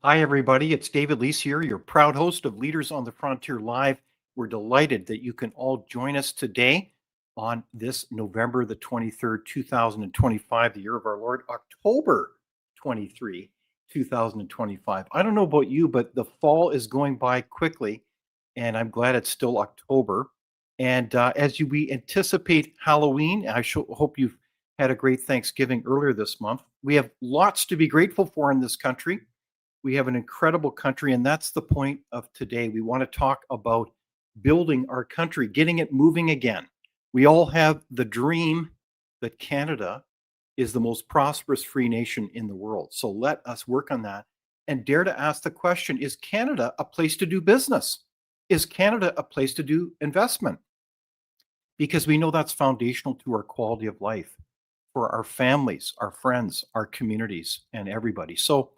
Hi, everybody. It's David Leis here, your proud host of Leaders on the Frontier Live. We're delighted that you can all join us today on this November the 23rd, 2025, the year of our Lord, October 23, 2025. I don't know about you, but the fall is going by quickly, and I'm glad it's still October. And we anticipate Halloween, hope you've had a great Thanksgiving earlier this month. We have lots to be grateful for in this country. We have an incredible country, and that's the point of today. We want to talk about building our country, getting it moving again. We all have the dream that Canada is the most prosperous free nation in the world. So let us work on that and dare to ask the question, is Canada a place to do business? Is Canada a place to do investment? Because we know that's foundational to our quality of life for our families, our friends, our communities, and everybody. So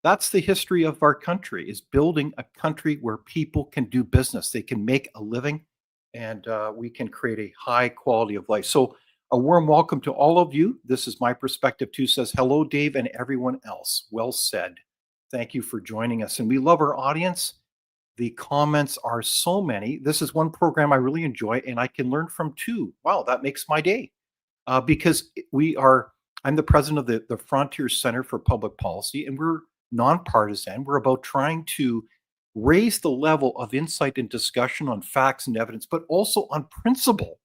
that's the history of our country, is building a country where people can do business. They can make a living, and we can create a high quality of life. So a warm welcome to all of you. This is My Perspective Too says, hello, Dave, and everyone else. Well said. Thank you for joining us. And we love our audience. The comments are so many. This is one program I really enjoy, and I can learn from too. Wow, that makes my day. Because I'm the president of the Frontier Center for Public Policy, and we're nonpartisan. We're about trying to raise the level of insight and discussion on facts and evidence, but also on principle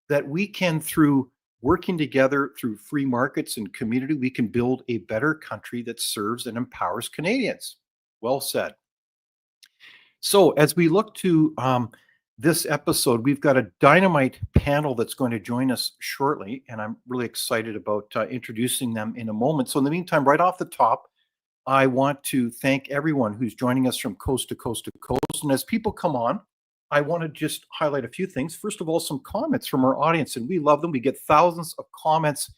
that we can, through working together through free markets and community, we can build a better country that serves and empowers Canadians. Well said. So as we look to this episode, we've got a dynamite panel that's going to join us shortly, and I'm really excited about introducing them in a moment. So in the meantime, right off the top, I want to thank everyone who's joining us from coast to coast to coast. And as people come on, I want to just highlight a few things. First of all, some comments from our audience, and we love them. We get thousands of comments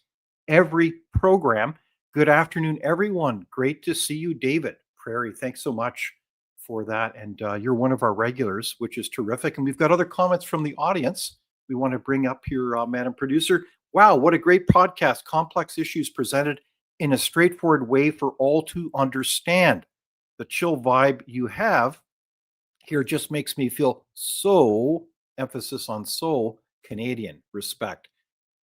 every program. Good afternoon, everyone. Great to see you, David Prairie. Thanks so much for that. And you're one of our regulars, which is terrific. And we've got other comments from the audience we want to bring up here, Madam Producer. Wow, what a great podcast. Complex issues presented in a straightforward way for all to understand. The chill vibe you have here just makes me feel so, emphasis on so, Canadian. Respect.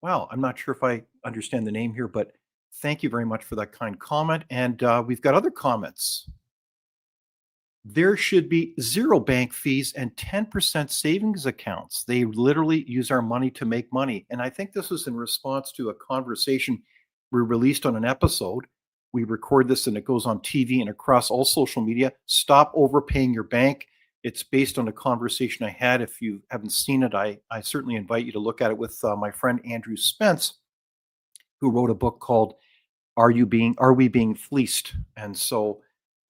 Wow, I'm not sure if I understand the name here, but thank you very much for that kind comment. And we've got other comments. There should be zero bank fees and 10% savings accounts. They literally use our money to make money. And I think this was in response to a conversation we released on an episode. We record this and it goes on TV and across all social media. Stop overpaying your bank. It's based on a conversation I had. If you haven't seen it, I certainly invite you to look at it with my friend Andrew Spence, who wrote a book called Are We Being Fleeced? And so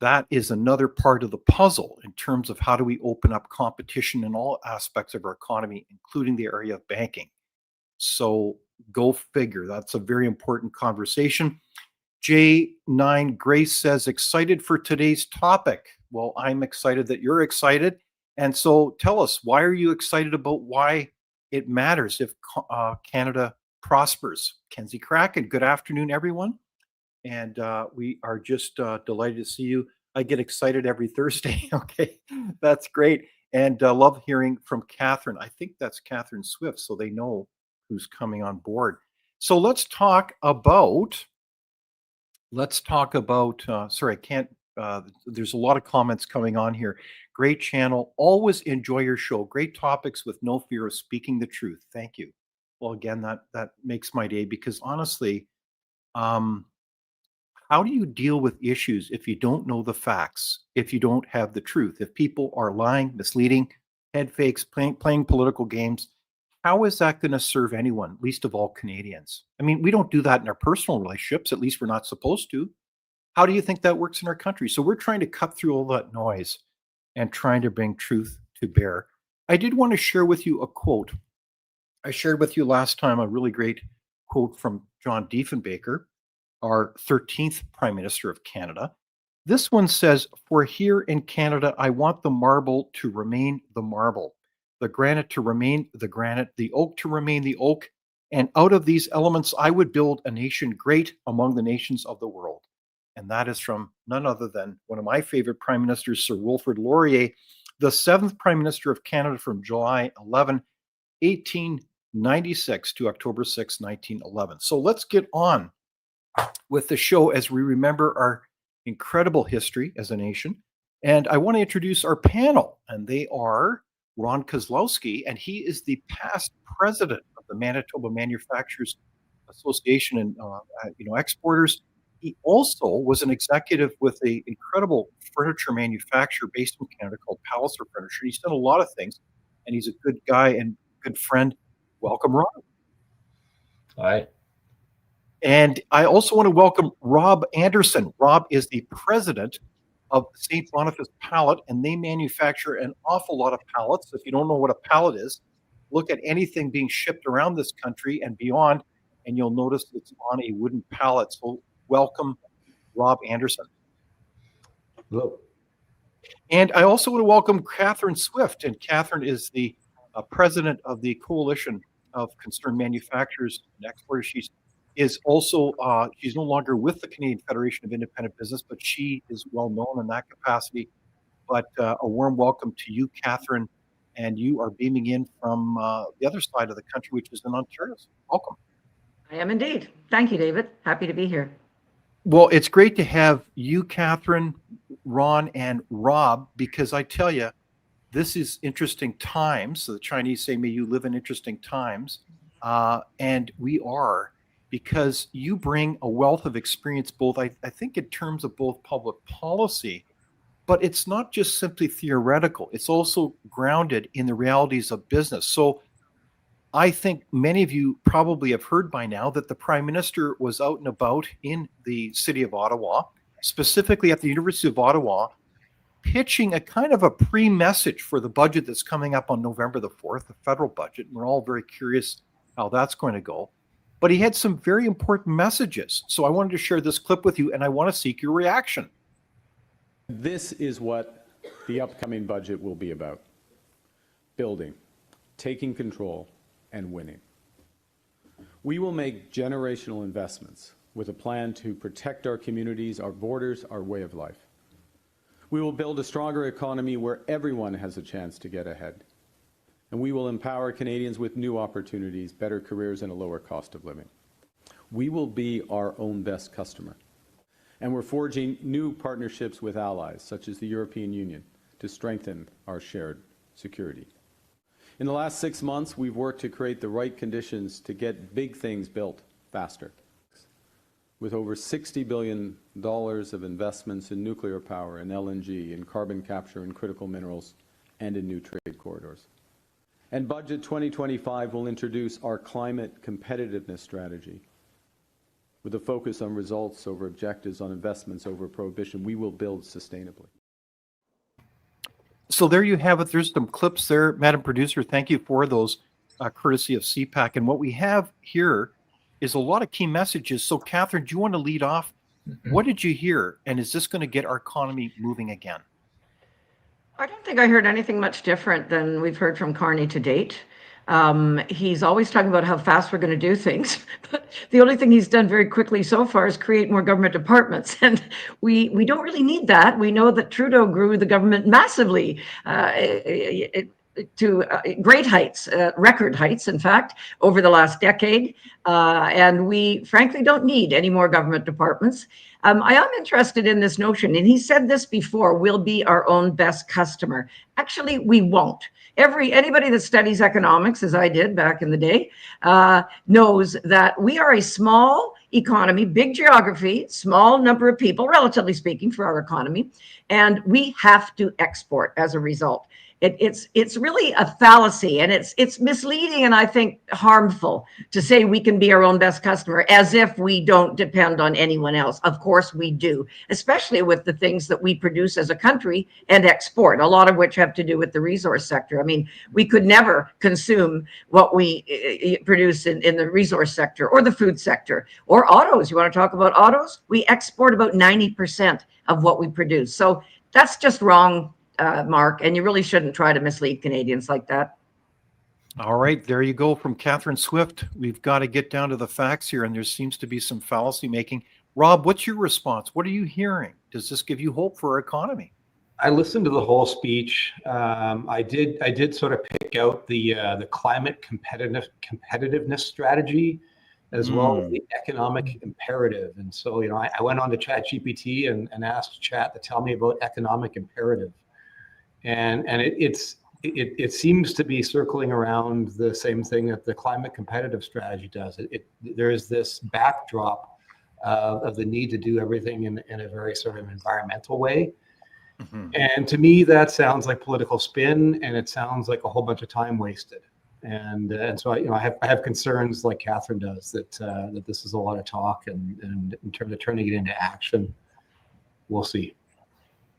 that is another part of the puzzle in terms of how do we open up competition in all aspects of our economy, including the area of banking. So go figure. That's a very important conversation. J9 Grace says, excited for today's topic. Well, I'm excited that you're excited. And so tell us, why are you excited about why it matters if Canada prospers? Kenzie Kraken, good afternoon, everyone. And we are just delighted to see you. I get excited every Thursday. Okay, that's great. And love hearing from Catherine. I think that's Catherine Swift, so they know who's coming on board. So let's talk about, sorry, I can't, there's a lot of comments coming on here. Great channel. Always enjoy your show. Great topics with no fear of speaking the truth. Thank you. Well, again, that makes my day, because honestly, how do you deal with issues if you don't know the facts, if you don't have the truth? If people are lying, misleading, head fakes, playing political games, how is that going to serve anyone, least of all Canadians? I mean, we don't do that in our personal relationships. At least we're not supposed to. How do you think that works in our country? So we're trying to cut through all that noise and trying to bring truth to bear. I did want to share with you a quote. I shared with you last time a really great quote from John Diefenbaker, our 13th Prime Minister of Canada. This one says, for here in Canada, I want the marble to remain the marble, the granite to remain the granite, the oak to remain the oak, and out of these elements, I would build a nation great among the nations of the world. and that is from none other than one of my favorite prime ministers, Sir Wilfrid Laurier, the seventh prime minister of Canada from July 11, 1896 to October 6, 1911. So let's get on with the show as we remember our incredible history as a nation. And I want to introduce our panel, and they are Ron Koslowsky, and he is the past president of the Manitoba Manufacturers Association and exporters. He also was an executive with an incredible furniture manufacturer based in Canada called Palliser Furniture. He's done a lot of things, and he's a good guy and good friend. Welcome, Ron. Hi. And I also want to welcome Rob Anderson. Rob is the president of St. Boniface Pallet, and they manufacture an awful lot of pallets. If you don't know what a pallet is, look at anything being shipped around this country and beyond, and you'll notice it's on a wooden pallet. So welcome, Rob Anderson. Hello. And I also want to welcome Catherine Swift, and Catherine is the president of the Coalition of Concerned Manufacturers and Exporters. She's no longer with the Canadian Federation of Independent Business, but she is well known in that capacity. But a warm welcome to you, Catherine, and you are beaming in from the other side of the country, which is in Ontario. Welcome. I am indeed. Thank you, David. Happy to be here. Well, it's great to have you, Catherine, Ron, and Rob, because I tell you, this is interesting times. So the Chinese say, may you live in interesting times. And we are, because you bring a wealth of experience, both, I think, in terms of both public policy, but it's not just simply theoretical. It's also grounded in the realities of business. So I think many of you probably have heard by now that the Prime Minister was out and about in the city of Ottawa, specifically at the University of Ottawa, pitching a kind of a pre-message for the budget that's coming up on November the 4th, the federal budget. And we're all very curious how that's going to go. But he had some very important messages. So I wanted to share this clip with you, and I want to seek your reaction. This is what the upcoming budget will be about: building, taking control, and winning. We will make generational investments with a plan to protect our communities, our borders, our way of life. We will build a stronger economy where everyone has a chance to get ahead. And we will empower Canadians with new opportunities, better careers, and a lower cost of living. We will be our own best customer. And we're forging new partnerships with allies, such as the European Union, to strengthen our shared security. In the last 6 months, we've worked to create the right conditions to get big things built faster, with over $60 billion of investments in nuclear power, in LNG, in carbon capture, in critical minerals, and in new trade corridors. And Budget 2025 will introduce our climate competitiveness strategy. With a focus on results over objectives, on investments over prohibition, we will build sustainably. So there you have it. There's some clips there. Madam Producer, thank you for those, courtesy of CPAC. And what we have here is a lot of key messages. So Catherine, do you want to lead off? Mm-hmm. What did you hear? And is this going to get our economy moving again? I don't think I heard anything much different than we've heard from Carney to date. He's always talking about how fast we're going to do things, but the only thing he's done very quickly so far is create more government departments, and we don't really need that. We know that Trudeau grew the government massively to great heights, record heights, in fact, over the last decade, and we frankly don't need any more government departments. I am interested in this notion, and he said this before, we'll be our own best customer. Actually, we won't. Anybody that studies economics, as I did back in the day, knows that we are a small economy, big geography, small number of people, relatively speaking, for our economy, and we have to export as a result. It's really a fallacy, and it's misleading and I think harmful to say we can be our own best customer as if we don't depend on anyone else. Of course we do, especially with the things that we produce as a country and export, a lot of which have to do with the resource sector. I mean, we could never consume what we produce in the resource sector or the food sector or autos. You want to talk about autos? We export about 90% of what we produce. So that's just wrong, Mark, and you really shouldn't try to mislead Canadians like that. All right, there you go from Catherine Swift. We've got to get down to the facts here, and there seems to be some fallacy making. Rob, what's your response? What are you hearing? Does this give you hope for our economy? I listened to the whole speech. I did sort of pick out the climate competitiveness strategy, as well as the economic imperative. And so, I went on to ChatGPT and asked Chat to tell me about economic imperative, and it seems to be circling around the same thing that the climate competitive strategy does. There is this backdrop of the need to do everything in a very sort of environmental way. And to me, that sounds like political spin, and it sounds like a whole bunch of time wasted. And so I have concerns like Catherine does that this is a lot of talk, and in terms of turning it into action, we'll see.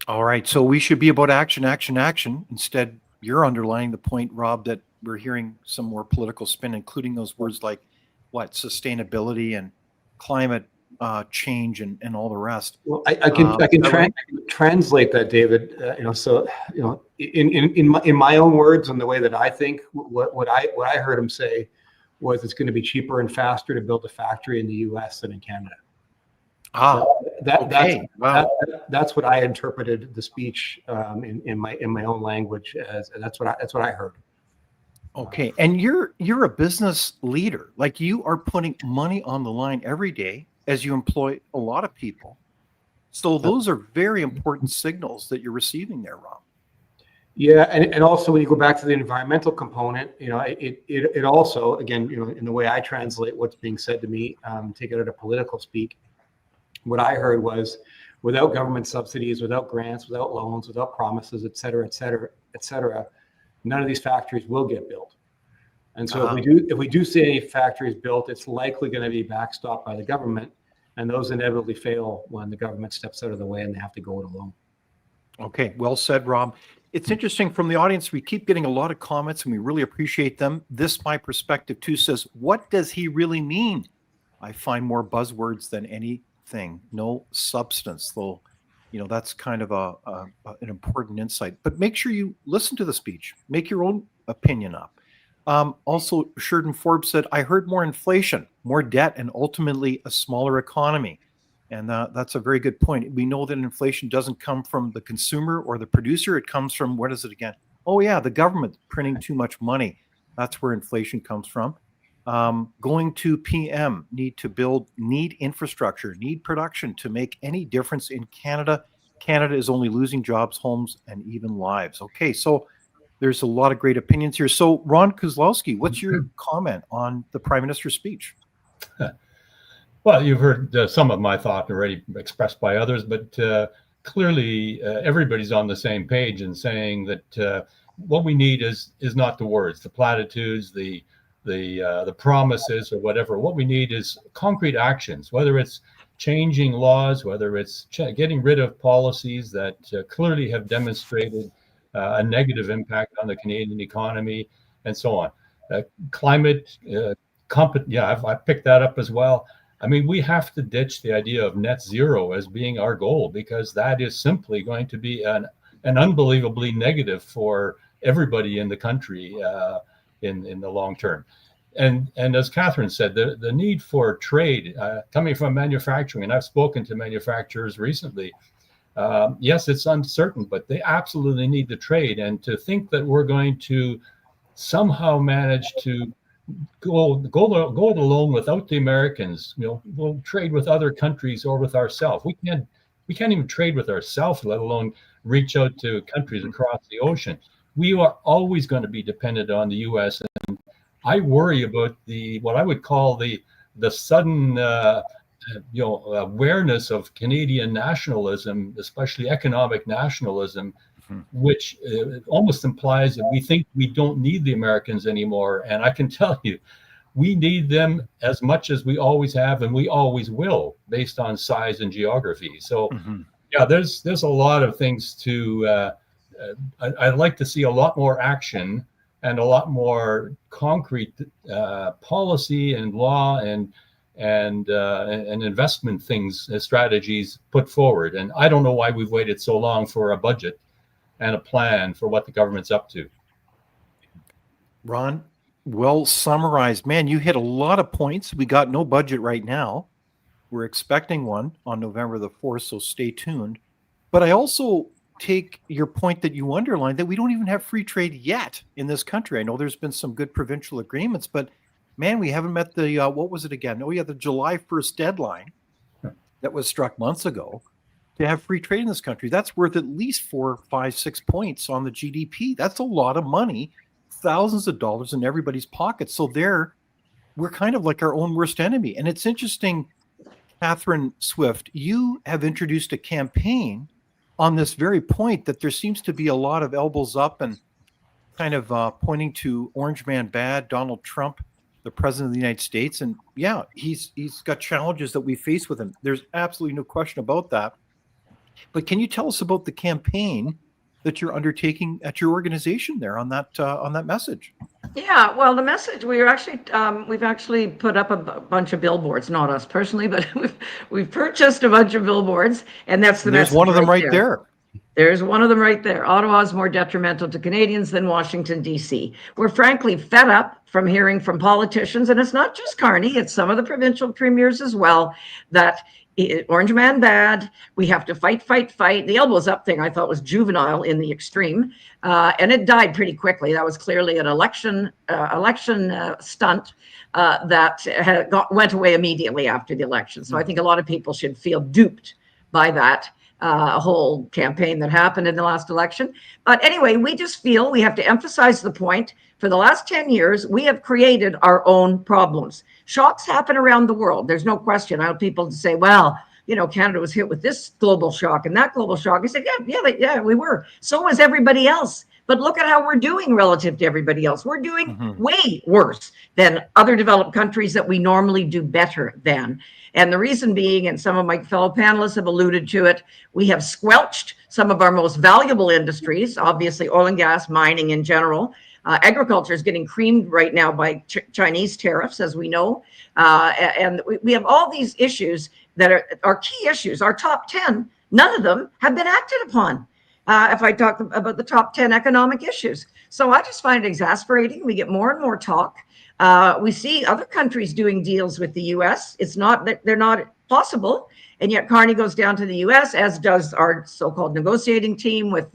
All right, so we should be about action, action, action. Instead, you're underlining the point, Rob, that we're hearing some more political spin, including those words like sustainability and climate change and all the rest. Well, I can translate that, David. In my own words and the way that I think, what I heard him say was it's going to be cheaper and faster to build a factory in the U.S. than in Canada. That's what I interpreted the speech in my own language as. That's what I heard. Okay, and you're a business leader. Like, you are putting money on the line every day as you employ a lot of people. So those are very important signals that you're receiving there, Rob. Yeah, and also when you go back to the environmental component, it also, again, in the way I translate what's being said to me, take it out of political speak, what I heard was, without government subsidies, without grants, without loans, without promises, et cetera, none of these factories will get built. And so if we do see any factories built, it's likely going to be backstopped by the government, and those inevitably fail when the government steps out of the way and they have to go it alone. Okay, well said, Rob. It's interesting, from the audience, we keep getting a lot of comments and we really appreciate them. This My Perspective Too says, what does he really mean? I find more buzzwords than anything, no substance, though. That's kind of an important insight. But make sure you listen to the speech, make your own opinion up. Also, Sheridan Forbes said, I heard more inflation, more debt, and ultimately a smaller economy. And that's a very good point. We know that inflation doesn't come from the consumer or the producer. It comes from, what is it again? Oh, yeah, the government printing too much money. That's where inflation comes from. Going to PM, need infrastructure, need production to make any difference in Canada. Canada is only losing jobs, homes, and even lives. Okay, so there's a lot of great opinions here. So, Ron Koslowsky, what's your comment on the Prime Minister's speech? Well, you've heard some of my thought already expressed by others, but clearly everybody's on the same page in saying that what we need is not the words, the platitudes, the promises, or whatever. What we need is concrete actions, whether it's changing laws, whether it's getting rid of policies that clearly have demonstrated a negative impact on the Canadian economy, and so on. Climate, I picked that up as well. I mean, we have to ditch the idea of net zero as being our goal, because that is simply going to be an unbelievably negative for everybody in the country in the long term. And as Catherine said, the need for trade coming from manufacturing, and I've spoken to manufacturers recently. Yes, it's uncertain, but they absolutely need the trade. And to think that we're going to somehow manage to go it alone without the Americans, we'll trade with other countries or with ourselves. We can't even trade with ourselves, let alone reach out to countries across the ocean. We are always going to be dependent on the U.S. And I worry about what I would call the sudden awareness of Canadian nationalism, especially economic nationalism, which almost implies that we think we don't need the Americans anymore. And I can tell you, we need them as much as we always have, and we always will, based on size and geography. So, there's a lot of things to. I'd like to see a lot more action and a lot more concrete policy and law and investment strategies put forward. And I don't know why we've waited so long for a budget and a plan for what the government's up to. Ron, well summarized. Man, you hit a lot of points. We got no budget right now. We're expecting one on November the 4th, so stay tuned. But I also take your point that you underlined that we don't even have free trade yet in this country. I know there's been some good provincial agreements, but man, we haven't met the, what was it again? Oh, yeah, the July 1st deadline that was struck months ago to have free trade in this country. That's worth at least 4, 5, 6 points on the GDP. That's a lot of money, thousands of dollars in everybody's pockets. So we're kind of like our own worst enemy. And it's interesting, Catherine Swift, you have introduced a campaign on this very point that there seems to be a lot of elbows up and kind of pointing to Orange Man bad, Donald Trump, the president of the United States. And yeah, he's got challenges that we face with him. There's absolutely no question about that. But can you tell us about the campaign that you're undertaking at your organization there on that message? Yeah, well, the message we've actually put up a bunch of billboards, not us personally, but we've purchased a bunch of billboards, and that's the message. There's one of them right there. There's one of them right there. Ottawa is more detrimental to Canadians than Washington, D.C. We're frankly fed up from hearing from politicians, and it's not just Carney, it's some of the provincial premiers as well, that Orange Man bad, we have to fight. The elbows up thing I thought was juvenile in the extreme, and it died pretty quickly. That was clearly an election stunt that went away immediately after the election. So I think a lot of people should feel duped by that whole campaign that happened in the last election. But anyway, we just feel we have to emphasize the point. For the last 10 years, we have created our own problems. Shocks happen around the world. There's no question. I have people to say, well, Canada was hit with this global shock and that global shock. I said, yeah, we were. So was everybody else. But look at how we're doing relative to everybody else. We're doing way worse than other developed countries that we normally do better than. And the reason being, and some of my fellow panelists have alluded to it, we have squelched some of our most valuable industries, obviously oil and gas, mining in general. Agriculture is getting creamed right now by Chinese tariffs, as we know. And we have all these issues that are key issues. Our top 10, none of them have been acted upon. If I talk about the top 10 economic issues. So I just find it exasperating. We get more and more talk. We see other countries doing deals with the U.S. It's not that they're not possible. And yet Carney goes down to the U.S., as does our so-called negotiating team with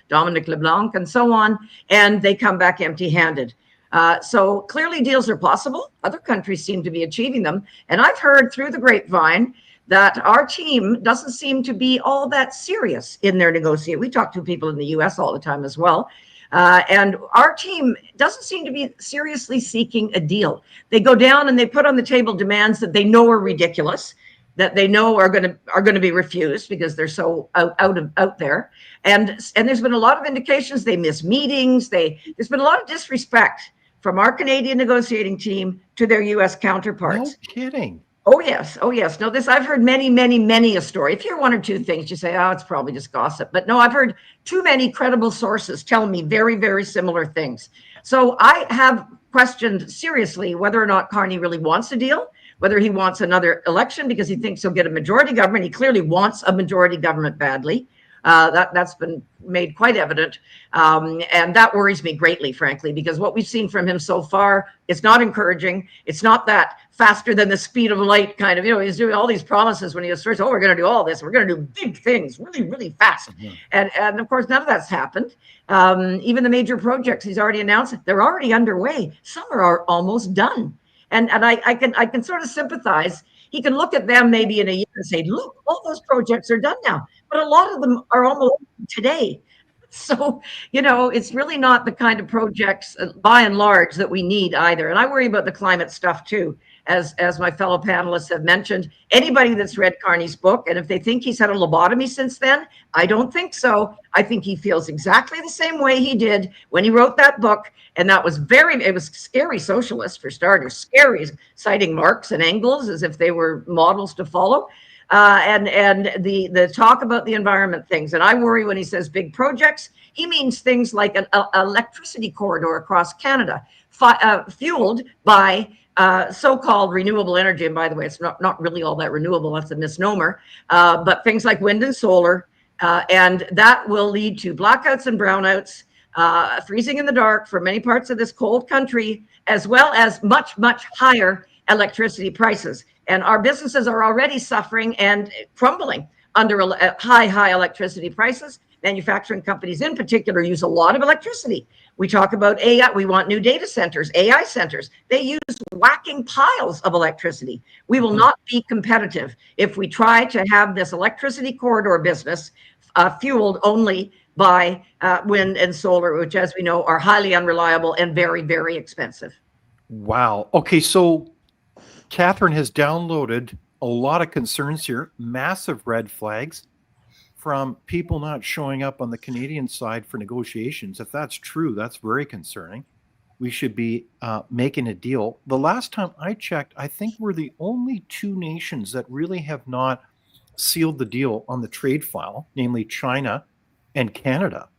Dominic LeBlanc and so on. And they come back empty-handed. So clearly deals are possible. Other countries seem to be achieving them. And I've heard through the grapevine that our team doesn't seem to be all that serious in their negotiation. We talk to people in the U.S. all the time as well. And our team doesn't seem to be seriously seeking a deal. They go down and they put on the table demands that they know are ridiculous, that they know are going to be refused because they're so out there. And there's been a lot of indications they miss meetings. There's been a lot of disrespect from our Canadian negotiating team to their U.S. counterparts. No kidding. Oh, yes. No, I've heard many a story. If you hear one or two things, you say, oh, it's probably just gossip. But no, I've heard too many credible sources tell me very, very similar things. So I have questioned seriously whether or not Carney really wants a deal, whether he wants another election because he thinks he'll get a majority government. He clearly wants a majority government badly. That's been made quite evident. And that worries me greatly, frankly, because what we've seen from him so far is not encouraging. It's not that faster than the speed of light kind of, he's doing all these promises when he was first, we're going to do all this. We're going to do big things really, really fast. And of course, none of that's happened. Even the major projects he's already announced, they're already underway. Some are almost done. And I can sort of sympathize. He can look at them maybe in a year and say, look, all those projects are done now. But a lot of them are almost today. So, it's really not the kind of projects, by and large, that we need either. And I worry about the climate stuff, too, as my fellow panelists have mentioned. Anybody that's read Carney's book, and if they think he's had a lobotomy since then, I don't think so. I think he feels exactly the same way he did when he wrote that book. And that was it was scary socialist, for starters, scary, citing Marx and Engels as if they were models to follow. And the talk about the environment things. And I worry when he says big projects, he means things like an electricity corridor across Canada, fueled by so-called renewable energy. And by the way, it's not really all that renewable. That's a misnomer. But things like wind and solar. And that will lead to blackouts and brownouts, freezing in the dark for many parts of this cold country, as well as much, much higher electricity prices. And our businesses are already suffering and crumbling under high electricity prices. Manufacturing companies in particular use a lot of electricity. We talk about AI. We want new data centers, AI centers. They use whacking piles of electricity. We will not be competitive if we try to have this electricity corridor business fueled only by wind and solar, which, as we know, are highly unreliable and very, very expensive. Wow. Okay, so Catherine has downloaded a lot of concerns here, massive red flags from people not showing up on the Canadian side for negotiations. If that's true, that's very concerning. We should be making a deal. The last time I checked, I think we're the only two nations that really have not sealed the deal on the trade file, namely China and Canada.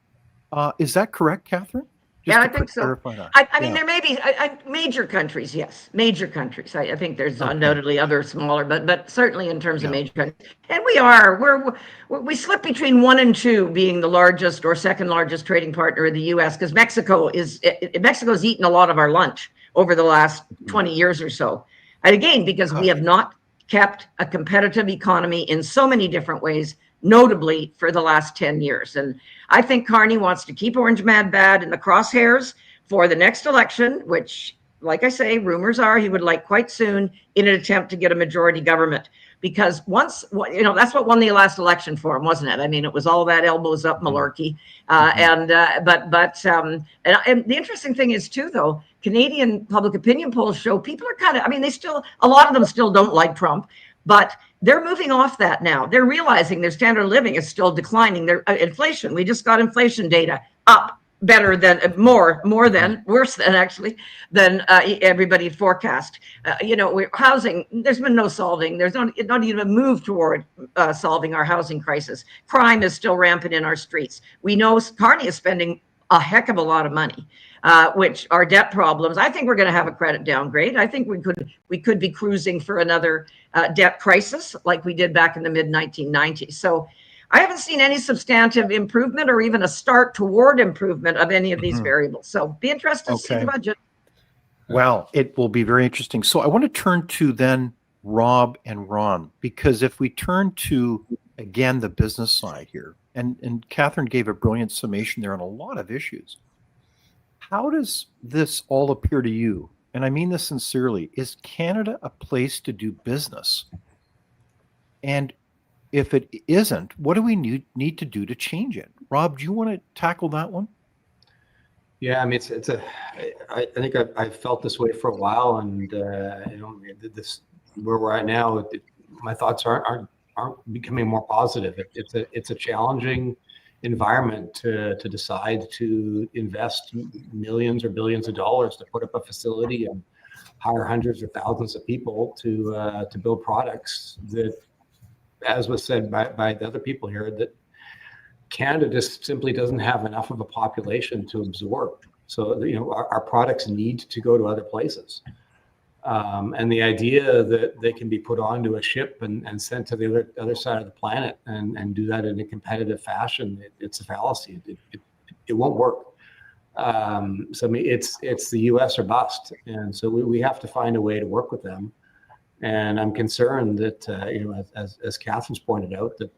Is that correct, Catherine? Yeah, I think so. Clarify that. I mean, there may be major countries, yes, major countries. I think there's undoubtedly other smaller, but certainly in terms of major countries. And we slip between 1 and 2 being the largest or second largest trading partner of the U.S. because Mexico's eaten a lot of our lunch over the last 20 years or so. And again, because we have not kept a competitive economy in so many different ways, notably for the last 10 years. And I think Carney wants to keep Orange Mad Bad in the crosshairs for the next election, which, like I say, rumors are he would like quite soon in an attempt to get a majority government. Because that's what won the last election for him, wasn't it? I mean, it was all that elbows up malarkey. And the interesting thing is too, though, Canadian public opinion polls show people are a lot of them still don't like Trump, but they're moving off that now. They're realizing their standard of living is still declining. Their inflation, we just got inflation data up better than worse than everybody forecast. Housing, there's been no solving. There's not even a move toward solving our housing crisis. Crime is still rampant in our streets. We know Carney is spending a heck of a lot of money, which are debt problems. I think we're going to have a credit downgrade. I think we could be cruising for another debt crisis like we did back in the mid 1990s. So I haven't seen any substantive improvement or even a start toward improvement of any of these variables. So be interested to see the budget. Well, it will be very interesting. So I want to turn to then Rob and Ron, because if we turn to, again, the business side here, and Catherine gave a brilliant summation there on a lot of issues. How does this all appear to you? And I mean this sincerely. Is Canada a place to do business? And if it isn't, what do we need to do to change it? Rob, do you want to tackle that one? Yeah, I mean, I think I've felt this way for a while, and this where we're at now, my thoughts aren't becoming more positive. It's a challenging environment to decide to invest millions or billions of dollars to put up a facility and hire hundreds or thousands of people to build products that, as was said by the other people here, that Canada just simply doesn't have enough of a population to absorb. So, our products need to go to other places. And the idea that they can be put onto a ship and sent to the other side of the planet and do that in a competitive fashion, it's a fallacy. It won't work. So I mean, it's the U.S. or bust, and so we have to find a way to work with them. And I'm concerned that as Catherine's pointed out, that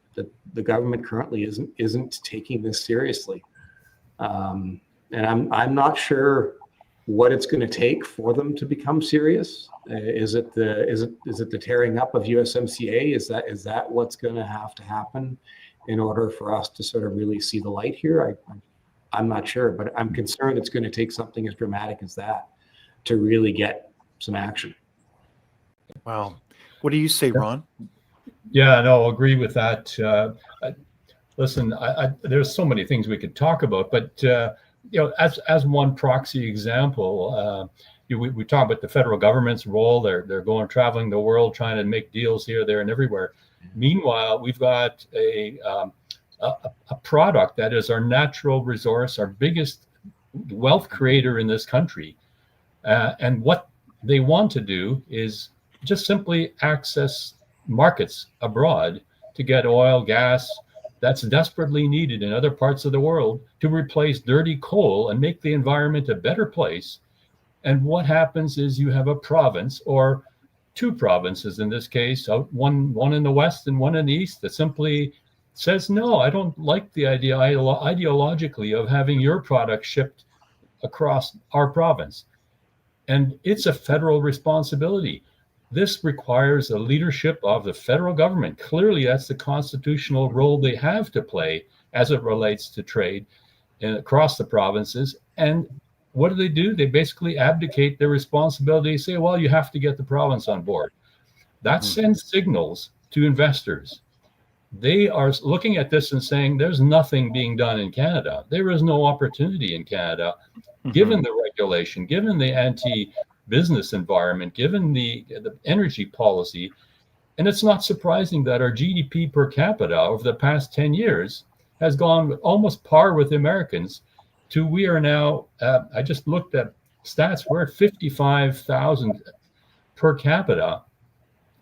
the government currently isn't taking this seriously. And I'm not sure what it's going to take for them to become serious. Is it the tearing up of USMCA? Is that what's going to have to happen in order for us to sort of really see the light here? I'm not sure, but I'm concerned it's going to take something as dramatic as that to really get some action. Wow. What do you say, Ron? Yeah, no, agree with that. Listen, there's so many things we could talk about, but as one proxy example, we talk about the federal government's role. They're traveling the world, trying to make deals here, there, and everywhere. Meanwhile, we've got a product that is our natural resource, our biggest wealth creator in this country, and what they want to do is just simply access markets abroad to get oil, gas that's desperately needed in other parts of the world to replace dirty coal and make the environment a better place. And what happens is you have a province or two provinces in this case, one in the west and one in the east, that simply says, no, I don't like the idea ideologically of having your product shipped across our province. And it's a federal responsibility. This requires the leadership of the federal government. Clearly, that's the constitutional role they have to play as it relates to trade across the provinces. And what do? They basically abdicate their responsibility, say, well, you have to get the province on board. That sends signals to investors. They are looking at this and saying, there's nothing being done in Canada. There is no opportunity in Canada, given the regulation, given the anti-business environment, given the energy policy. And it's not surprising that our GDP per capita over the past 10 years has gone almost par with Americans to we are now, I just looked at stats, we're at 55,000 per capita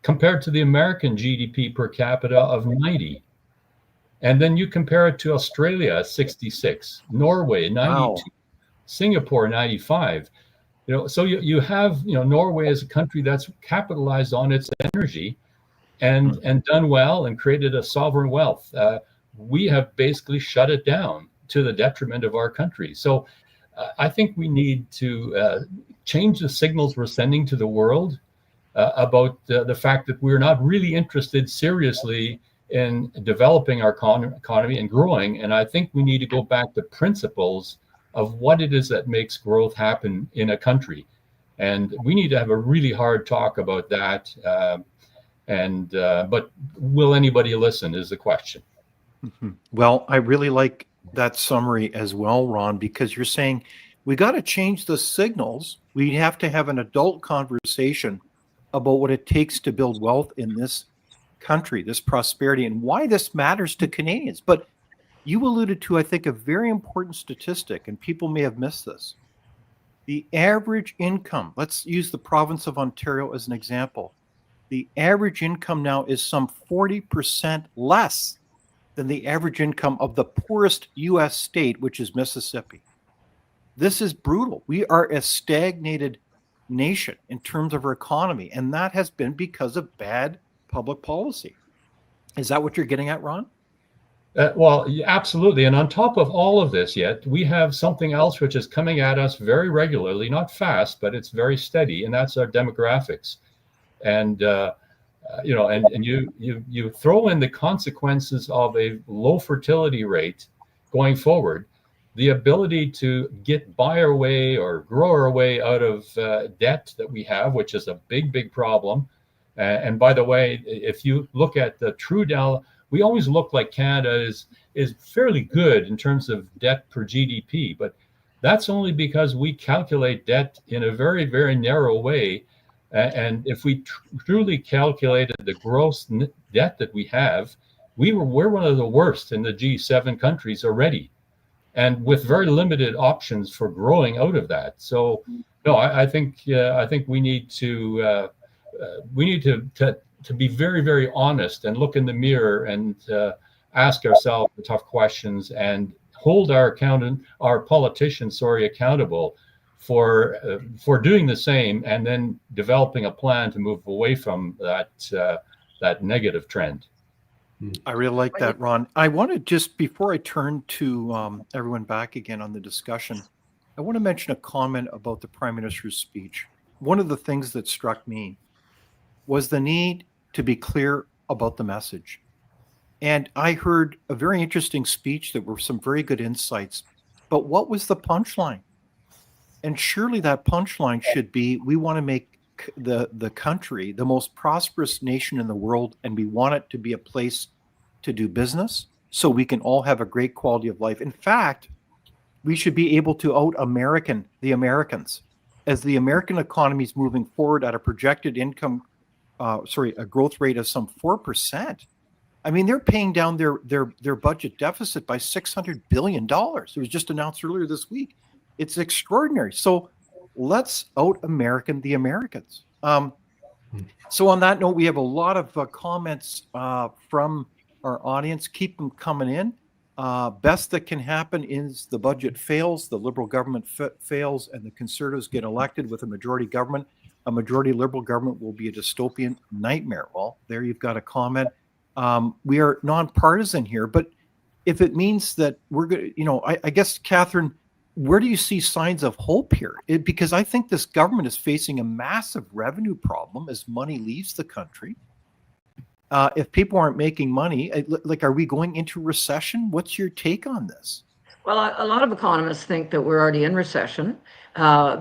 compared to the American GDP per capita of 90. And then you compare it to Australia, 66, Norway, 92, wow. Singapore, 95. So you have, Norway as a country that's capitalized on its energy and done well and created a sovereign wealth. We have basically shut it down to the detriment of our country. So I think we need to change the signals we're sending to the world about the fact that we're not really interested seriously in developing our economy and growing. And I think we need to go back to principles of what it is that makes growth happen in a country. And we need to have a really hard talk about that. But will anybody listen is the question. Well, I really like that summary as well, Ron, because you're saying we got to change the signals. We have to have an adult conversation about what it takes to build wealth in this country, this prosperity, and why this matters to Canadians. But you alluded to, I think, a very important statistic, and people may have missed this. The average income, let's use the province of Ontario as an example. The average income now is some 40% less than the average income of the poorest U.S. state, which is Mississippi. This is brutal. We are a stagnated nation in terms of our economy, and that has been because of bad public policy. Is that what you're getting at, Ron? Well, absolutely. And on top of all of this yet, we have something else which is coming at us very regularly, not fast, but it's very steady, and that's our demographics. And you throw in the consequences of a low fertility rate going forward, the ability to get by our way or grow our way out of debt that we have, which is a big, big problem. And by the way, if you look at the true we always look like Canada is fairly good in terms of debt per GDP, but that's only because we calculate debt in a very, very narrow way. And if we truly calculated the gross debt that we have, we're one of the worst in the G7 countries already, and with very limited options for growing out of that. So, no, I think we need to be very, very honest and look in the mirror and ask ourselves the tough questions and hold our politicians accountable for doing the same, and then developing a plan to move away from that negative trend. I really like that, Ron. I want to just, before I turn to everyone back again on the discussion, I want to mention a comment about the Prime Minister's speech. One of the things that struck me was the need to be clear about the message. And I heard a very interesting speech. There were some very good insights. But what was the punchline? And surely that punchline should be, we want to make the country the most prosperous nation in the world, and we want it to be a place to do business so we can all have a great quality of life. In fact, we should be able to out-American the Americans. As the American economy is moving forward at a projected a growth rate of some 4%. I mean, they're paying down their budget deficit by $600 billion. It was just announced earlier this week. It's extraordinary. So let's out-American the Americans. So on that note, we have a lot of comments from our audience. Keep them coming in. Best that can happen is the budget fails, the Liberal government fails, and the Conservatives get elected with a majority government. a majority Liberal government will be a dystopian nightmare. Well, there you've got a comment. We are nonpartisan here, but if it means that we're going to, I guess, Catherine, where do you see signs of hope here? Because I think this government is facing a massive revenue problem as money leaves the country. If people aren't making money, are we going into recession? What's your take on this? Well, a lot of economists think that we're already in recession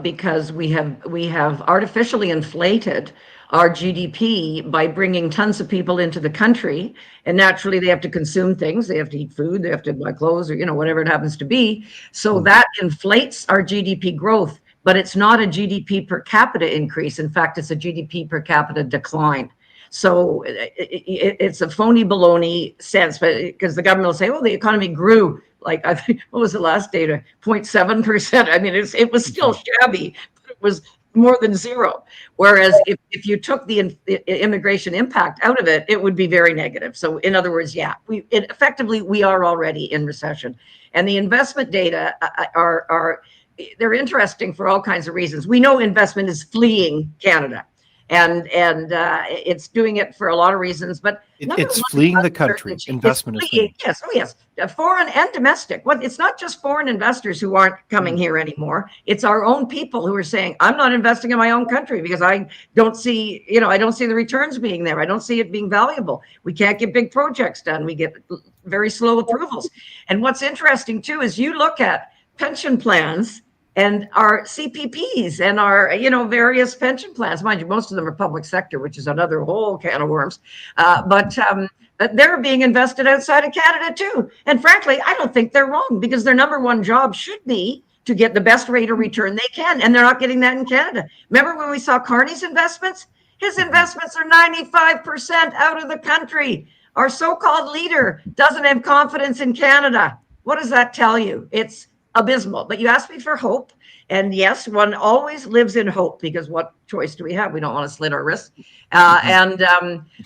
because we have artificially inflated our GDP by bringing tons of people into the country, and naturally they have to consume things. They have to eat food, they have to buy clothes, or whatever it happens to be. So that inflates our GDP growth, but it's not a GDP per capita increase. In fact, it's a GDP per capita decline. So it's a phony baloney sense, because the government will say, "Oh, the economy grew." Like, I think, what was the last data? 0.7%. I mean, it was still shabby, but it was more than zero. Whereas if you took the immigration impact out of it, it would be very negative. So in other words, yeah, effectively we are already in recession. And the investment data they're interesting for all kinds of reasons. We know investment is fleeing Canada. And it's doing it for a lot of reasons, but it's fleeing the country. Investment is fleeing. Yes, foreign and domestic. Well, it's not just foreign investors who aren't coming here anymore. It's our own people who are saying, "I'm not investing in my own country because I don't see, I don't see the returns being there. I don't see it being valuable. We can't get big projects done. We get very slow approvals." And what's interesting too is you look at pension plans and our CPPs and our, various pension plans. Mind you, most of them are public sector, which is another whole can of worms. But they're being invested outside of Canada too. And frankly, I don't think they're wrong, because their number one job should be to get the best rate of return they can. And they're not getting that in Canada. Remember when we saw Carney's investments? His investments are 95% out of the country. Our so-called leader doesn't have confidence in Canada. What does that tell you? It's abysmal. But you asked me for hope, and yes, one always lives in hope, because what choice do we have? We don't want to slit our wrists.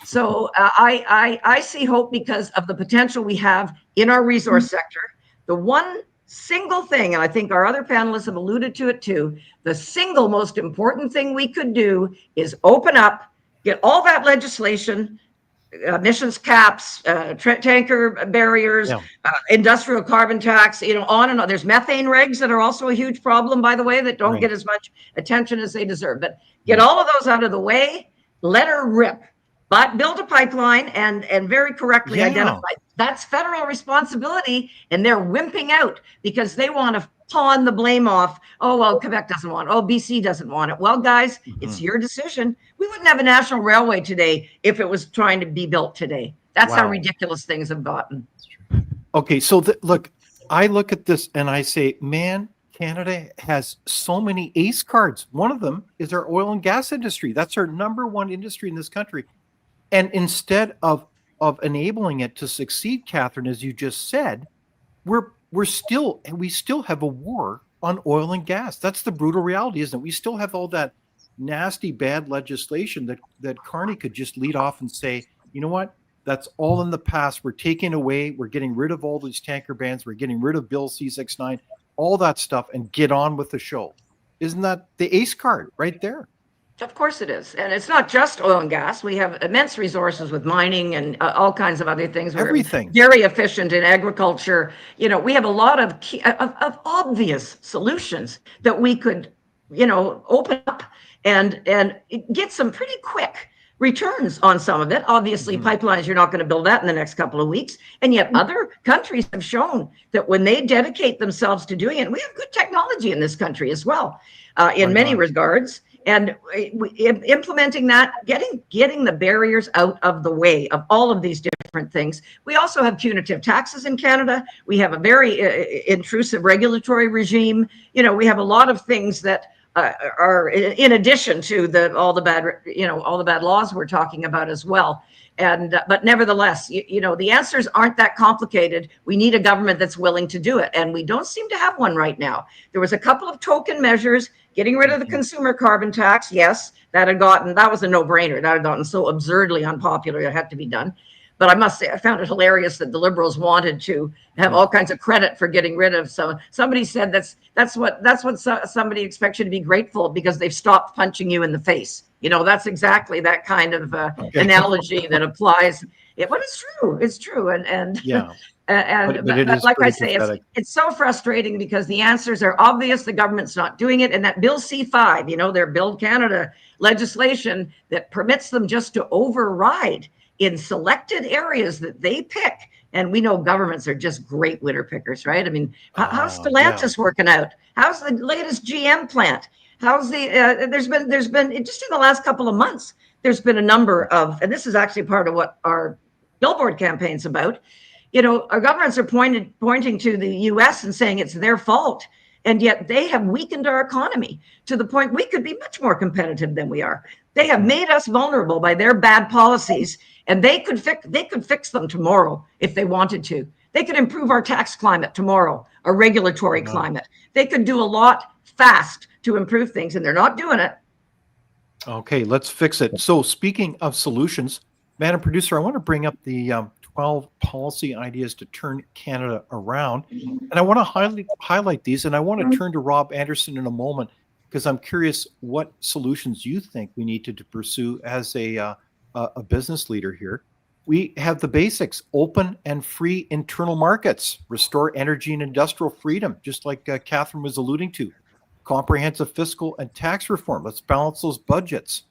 So I see hope because of the potential we have in our resource sector. The one single thing, and I think our other panelists have alluded to it too, the single most important thing we could do is open up, get all that legislation, emissions caps, tanker barriers, industrial carbon tax, on and on. There's methane regs that are also a huge problem, by the way, that don't get as much attention as they deserve. But get all of those out of the way, let her rip. But build a pipeline and very correctly identify that's federal responsibility, and they're wimping out because they want to pawn the blame off. Oh, well, Quebec doesn't want it. Oh, BC doesn't want it. Well, guys, it's your decision. We wouldn't have a national railway today if it was trying to be built today. That's how ridiculous things have gotten. Okay, so look, I look at this and I say, man, Canada has so many ace cards. One of them is our oil and gas industry. That's our number one industry in this country. And instead of enabling it to succeed, Catherine, as you just said, we still have a war on oil and gas. That's the brutal reality, isn't it? We still have all that nasty, bad legislation that Carney could just lead off and say, you know what? That's all in the past. We're taking away. We're getting rid of all these tanker bans. We're getting rid of Bill C-69, all that stuff, and get on with the show. Isn't that the ace card right there? Of course it is. And it's not just oil and gas. We have immense resources with mining and all kinds of other things. Everything. We're very efficient in agriculture. We have a lot of obvious solutions that we could, open up and get some pretty quick returns on some of it. Obviously, pipelines, you're not going to build that in the next couple of weeks. And yet other countries have shown that when they dedicate themselves to doing it, we have good technology in this country as well, in many regards. And implementing that, getting the barriers out of the way of all of these different things. We also have punitive taxes in Canada. We have a very intrusive regulatory regime. We have a lot of things that are in addition to all the bad laws we're talking about as well. And but nevertheless, the answers aren't that complicated. We need a government that's willing to do it, and we don't seem to have one right now. There was a couple of token measures, getting rid of the consumer carbon tax. Yes, that was a no-brainer. That had gotten so absurdly unpopular, it had to be done. But I must say, I found it hilarious that the Liberals wanted to have all kinds of credit for getting rid of some. Somebody said that's what somebody expects you to be grateful because they've stopped punching you in the face. You know, that's exactly that kind of analogy that applies. But it's true. It's true. And Yeah. But like I say, it's so frustrating because the answers are obvious. The government's not doing it. And that Bill C5, you know, their Build Canada legislation that permits them just to override in selected areas that they pick. And we know governments are just great winner pickers, right? I mean, how's Stellantis working out? How's the latest GM plant? How's the, there's been just in the last couple of months, there's been a number of, and this is actually part of what our billboard campaign's about. You know, our governments are pointing to the US and saying it's their fault. And yet they have weakened our economy to the point we could be much more competitive than we are. They have made us vulnerable by their bad policies, and they could fix them tomorrow if they wanted to. They could improve our tax climate tomorrow, our regulatory climate. They could do a lot fast to improve things, and they're not doing it. Okay, let's fix it. So speaking of solutions, Madam Producer, I want to bring up the 12 policy ideas to turn Canada around. And I want to highlight these, and I want to turn to Rob Anderson in a moment because I'm curious what solutions you think we need to pursue as a business leader here. We have the basics: open and free internal markets, restore energy and industrial freedom, just like Catherine was alluding to, comprehensive fiscal and tax reform. Let's balance those budgets.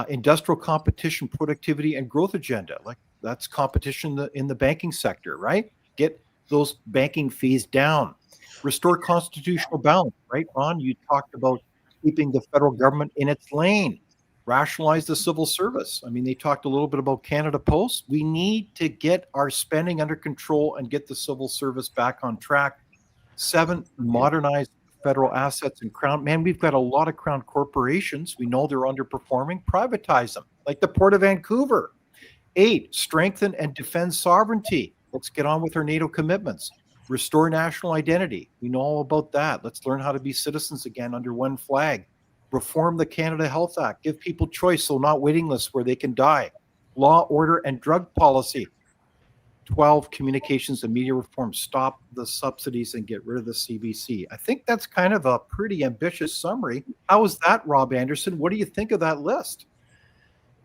Industrial competition, productivity, and growth agenda. Like that's competition in the banking sector, right? Get those banking fees down. Restore constitutional balance, right? Ron, you talked about keeping the federal government in its lane. Rationalize the civil service. I mean, they talked a little bit about Canada Post. We need to get our spending under control and get the civil service back on track. 7, modernize federal assets and Crown. Man, we've got a lot of Crown corporations. We know they're underperforming. Privatize them, like the Port of Vancouver. 8, strengthen and defend sovereignty. Let's get on with our NATO commitments. Restore national identity. We know all about that. Let's learn how to be citizens again under one flag. Reform the Canada Health Act. Give people choice, so not waiting lists where they can die. Law, order, and drug policy. 12, communications and media reform. Stop the subsidies and get rid of the CBC. I think that's kind of a pretty ambitious summary. How is that, Rob Anderson? What do you think of that list?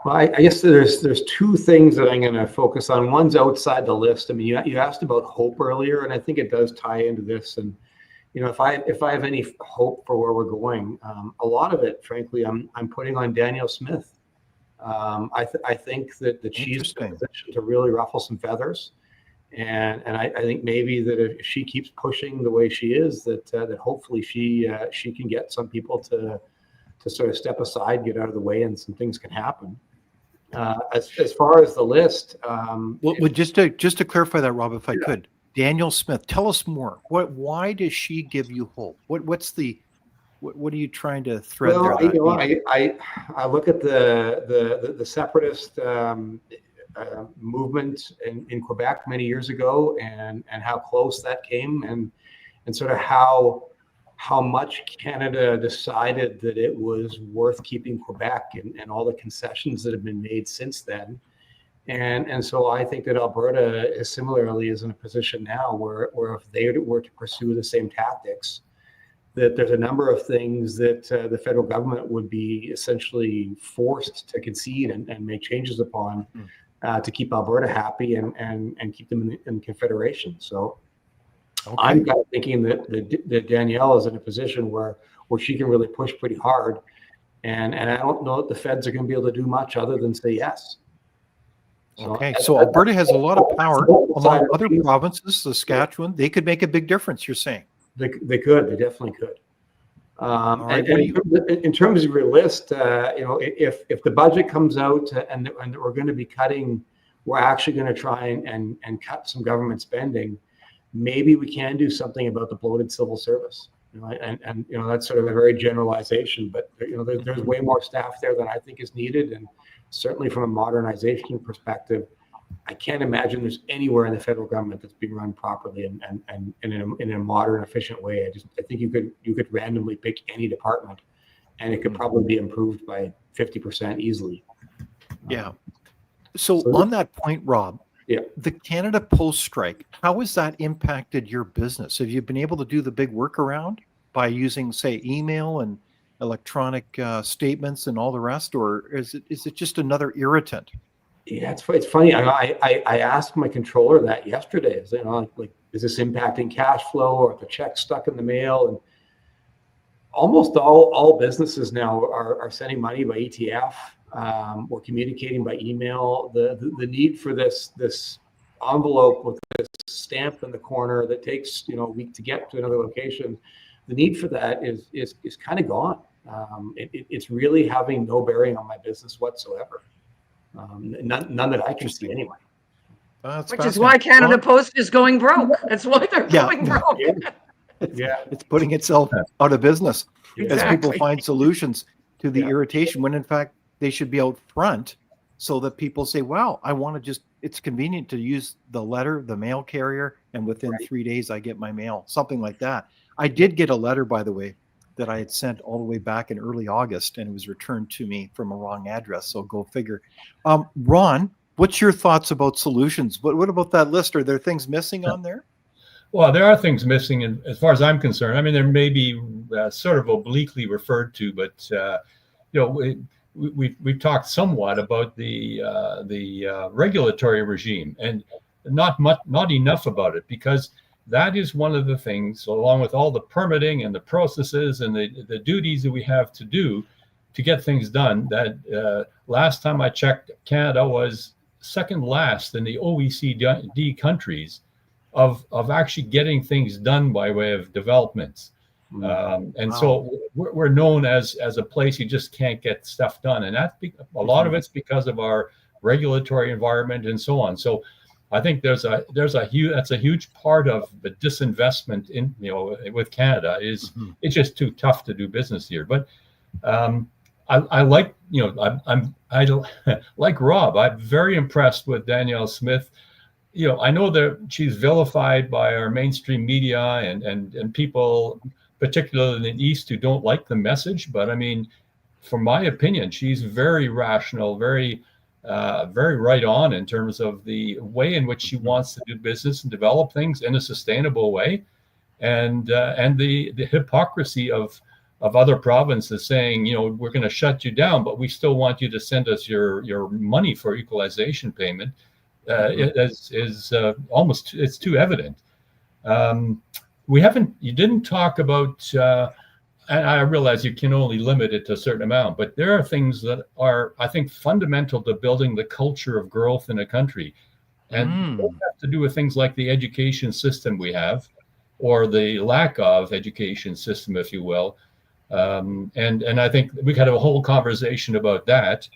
Well, I guess there's 2 things that I'm going to focus on. One's outside the list. I mean, you asked about hope earlier, and I think it does tie into this. And you know, if I have any hope for where we're going, a lot of it, frankly, I'm putting on Danielle Smith. I think that she's in a position to really ruffle some feathers, and I think maybe that if she keeps pushing the way she is, that hopefully she can get some people to sort of step aside, get out of the way, and some things can happen. As far as the list, well, just to clarify that, Rob, if I could, Danielle Smith, tell us more. Why does she give you hope? What are you trying to thread there? I look at the separatist movement in Quebec many years ago, and how close that came, and sort of how much Canada decided that it was worth keeping Quebec, and all the concessions that have been made since then. And so I think that Alberta is similarly in a position now where if they were to pursue the same tactics, that there's a number of things that the federal government would be essentially forced to concede and make changes upon to keep Alberta happy and keep them in confederation. So I'm kind of thinking that Danielle is in a position where she can really push pretty hard. And I don't know that the feds are going to be able to do much other than say yes. So Alberta has a lot of power among other provinces, Saskatchewan. They could make a big difference, you're saying? They could. They definitely could. In terms of your list, if the budget comes out and we're going to be cutting, we're actually going to try and cut some government spending. Maybe we can do something about the bloated civil service. And that's sort of a very generalization, but there's way more staff there than I think is needed, and certainly from a modernization perspective, I can't imagine there's anywhere in the federal government that's being run properly and in a modern, efficient way. I think you could randomly pick any department, and it could probably be improved by 50% easily. Yeah. So on that point, Rob, The Canada Post strike, how has that impacted your business? Have you been able to do the big workaround by using, say, email and electronic statements and all the rest, or is it just another irritant? Yeah, it's funny. I asked my controller that yesterday. Is, like, is this impacting cash flow, or the check stuck in the mail? And almost all businesses now are sending money by ETF. We're communicating by email. The need for this envelope with this stamp in the corner that takes a week to get to another location, the need for that is kind of gone. It's really having no bearing on my business whatsoever. None that I can see anyway. Which is why Canada Post is going broke. That's why they're going broke. It's putting itself out of business as people find solutions to the irritation, when in fact they should be out front so that people say, wow, I want to just, it's convenient to use the letter, the mail carrier, and within 3 days I get my mail, something like that. I did get a letter, by the way, that I had sent all the way back in early August, and it was returned to me from a wrong address. So go figure. Ron, what's your thoughts about solutions? What about that list? Are there things missing on there? Well, there are things missing, and as far as I'm concerned, I mean, there may be sort of obliquely referred to, but we've talked somewhat about the regulatory regime, and not enough about it, because that is one of the things, along with all the permitting and the processes and the duties that we have to do to get things done, that last time I checked, Canada was second last in the OECD countries of actually getting things done by way of developments. So we're known as a place you just can't get stuff done. And that's a lot of it's because of our regulatory environment and so on. So I think that's a huge part of the disinvestment in, with Canada is it's just too tough to do business here. But I like, I like Rob. I'm very impressed with Danielle Smith. I know that she's vilified by our mainstream media and people, particularly in the East, who don't like the message. But I mean, from my opinion, she's very rational, very right on in terms of the way in which she wants to do business and develop things in a sustainable way, and the hypocrisy of other provinces saying, we're going to shut you down, but we still want you to send us your money for equalization payment. Is almost, it's too evident. You didn't talk about, and I realize you can only limit it to a certain amount, but there are things that are, I think, fundamental to building the culture of growth in a country. And those have to do with things like the education system we have, or the lack of education system, if you will. And I think we had a whole conversation about that.